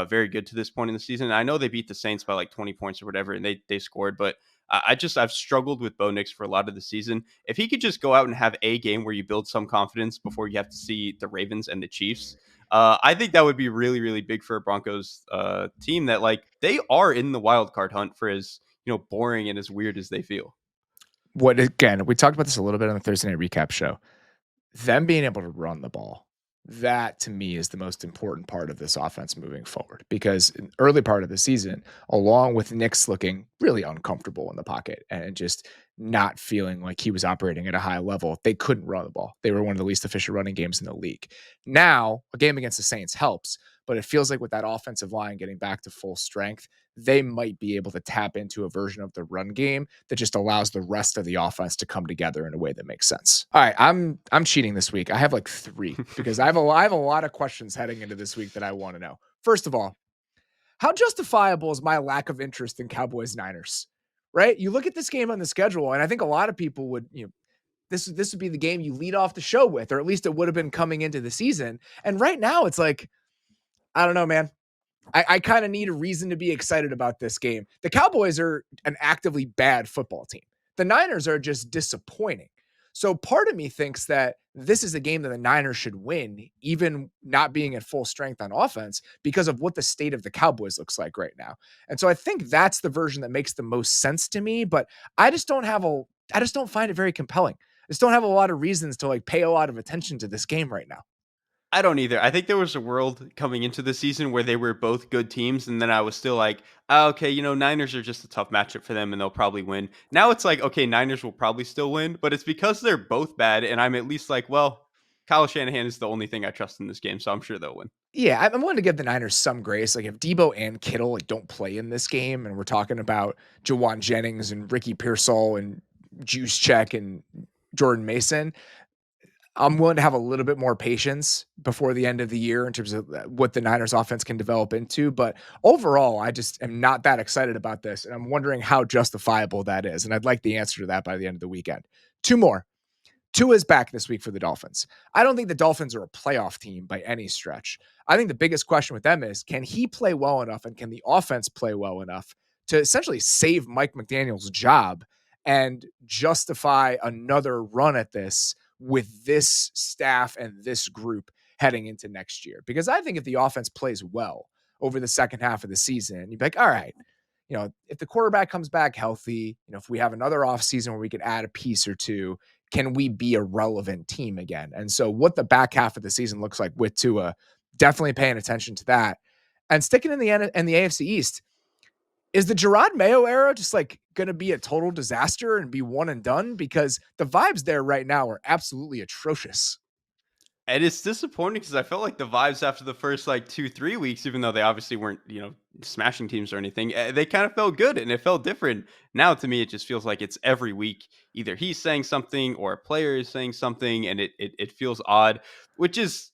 very good to this point in the season. I know they beat the Saints by like 20 points or whatever, and they scored, but I've struggled with Bo Nix for a lot of the season. If he could just go out and have a game where you build some confidence before you have to see the Ravens and the Chiefs, I think that would be really, really big for a Broncos team that like they are in the wild card hunt for as boring and as weird as they feel.
What again? We talked about this a little bit on the Thursday night recap show. Them being able to run the ball, that to me is the most important part of this offense moving forward. Because in early part of the season, along with Nix looking really uncomfortable in the pocket and just not feeling like he was operating at a high level, they couldn't run the ball. They were one of the least efficient running games in the league. Now, a game against the Saints helps, but it feels like with that offensive line getting back to full strength, they might be able to tap into a version of the run game that just allows the rest of the offense to come together in a way that makes sense. All right, I'm cheating this week. I have like 3 because I have a lot of questions heading into this week that I want to know. First of all, how justifiable is my lack of interest in Cowboys Niners? Right? You look at this game on the schedule, and I think a lot of people would, this would be the game you lead off the show with, or at least it would have been coming into the season. And right now, it's like, I don't know, man. I kind of need a reason to be excited about this game. The Cowboys are an actively bad football team. The Niners are just disappointing. So part of me thinks that this is a game that the Niners should win, even not being at full strength on offense, because of what the state of the Cowboys looks like right now. And so I think that's the version that makes the most sense to me, but I just don't find it very compelling. I just don't have a lot of reasons to like pay a lot of attention to this game right now.
I don't either. I think there was a world coming into the season where they were both good teams, and then I was still like, oh, okay, Niners are just a tough matchup for them, and they'll probably win. Now it's like, okay, Niners will probably still win, but it's because they're both bad, and I'm at least like, well, Kyle Shanahan is the only thing I trust in this game, so I'm sure they'll win.
Yeah, I'm willing to give the Niners some grace. Like if Debo and Kittle like don't play in this game, and we're talking about Jawan Jennings and Ricky Pearsall and Juice Check and Jordan Mason, I'm willing to have a little bit more patience before the end of the year in terms of what the Niners offense can develop into. But overall, I just am not that excited about this. And I'm wondering how justifiable that is. And I'd like the answer to that by the end of the weekend. 2 more. Tua is back this week for the Dolphins. I don't think the Dolphins are a playoff team by any stretch. I think the biggest question with them is, can he play well enough and can the offense play well enough to essentially save Mike McDaniel's job and justify another run at this with this staff and this group heading into next year? Because I think if the offense plays well over the second half of the season, you'd be like, all right, if the quarterback comes back healthy, if we have another offseason where we could add a piece or two, can we be a relevant team again? And so what the back half of the season looks like with Tua, definitely paying attention to that. And sticking in the AFC East, Is the Jerod Mayo era just like going to be a total disaster and be one and done? Because the vibes there right now are absolutely atrocious.
And it's disappointing because I felt like the vibes after the first like 2, 3 weeks, even though they obviously weren't, smashing teams or anything, they kind of felt good and it felt different. Now to me, it just feels like it's every week. Either he's saying something or a player is saying something, and it feels odd, which is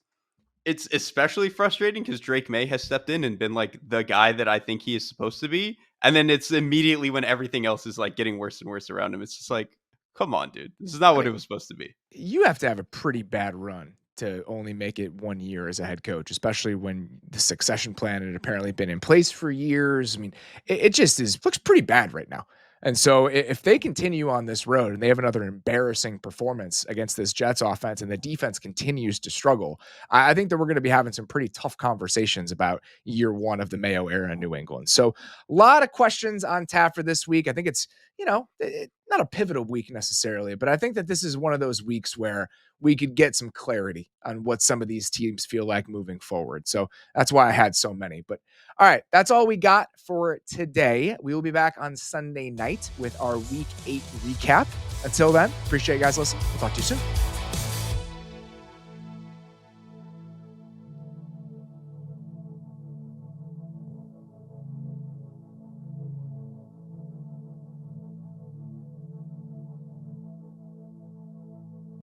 it's especially frustrating because Drake May has stepped in and been like the guy that I think he is supposed to be. And then it's immediately when everything else is like getting worse and worse around him. It's just like, come on, dude. This is not what it was supposed to be.
You have to have a pretty bad run to only make it 1 year as a head coach, especially when the succession plan had apparently been in place for years. I mean, it just looks pretty bad right now. And so if they continue on this road and they have another embarrassing performance against this Jets offense and the defense continues to struggle, I think that we're going to be having some pretty tough conversations about year one of the Mayo era in New England. So a lot of questions on tap for this week. I think it's, not a pivotal week necessarily, but I think that this is one of those weeks where we could get some clarity on what some of these teams feel like moving forward. So that's why I had so many. But all right, that's all we got for today. We will be back on Sunday night with our week 8 recap. Until then, appreciate you guys listening. We'll talk to you soon.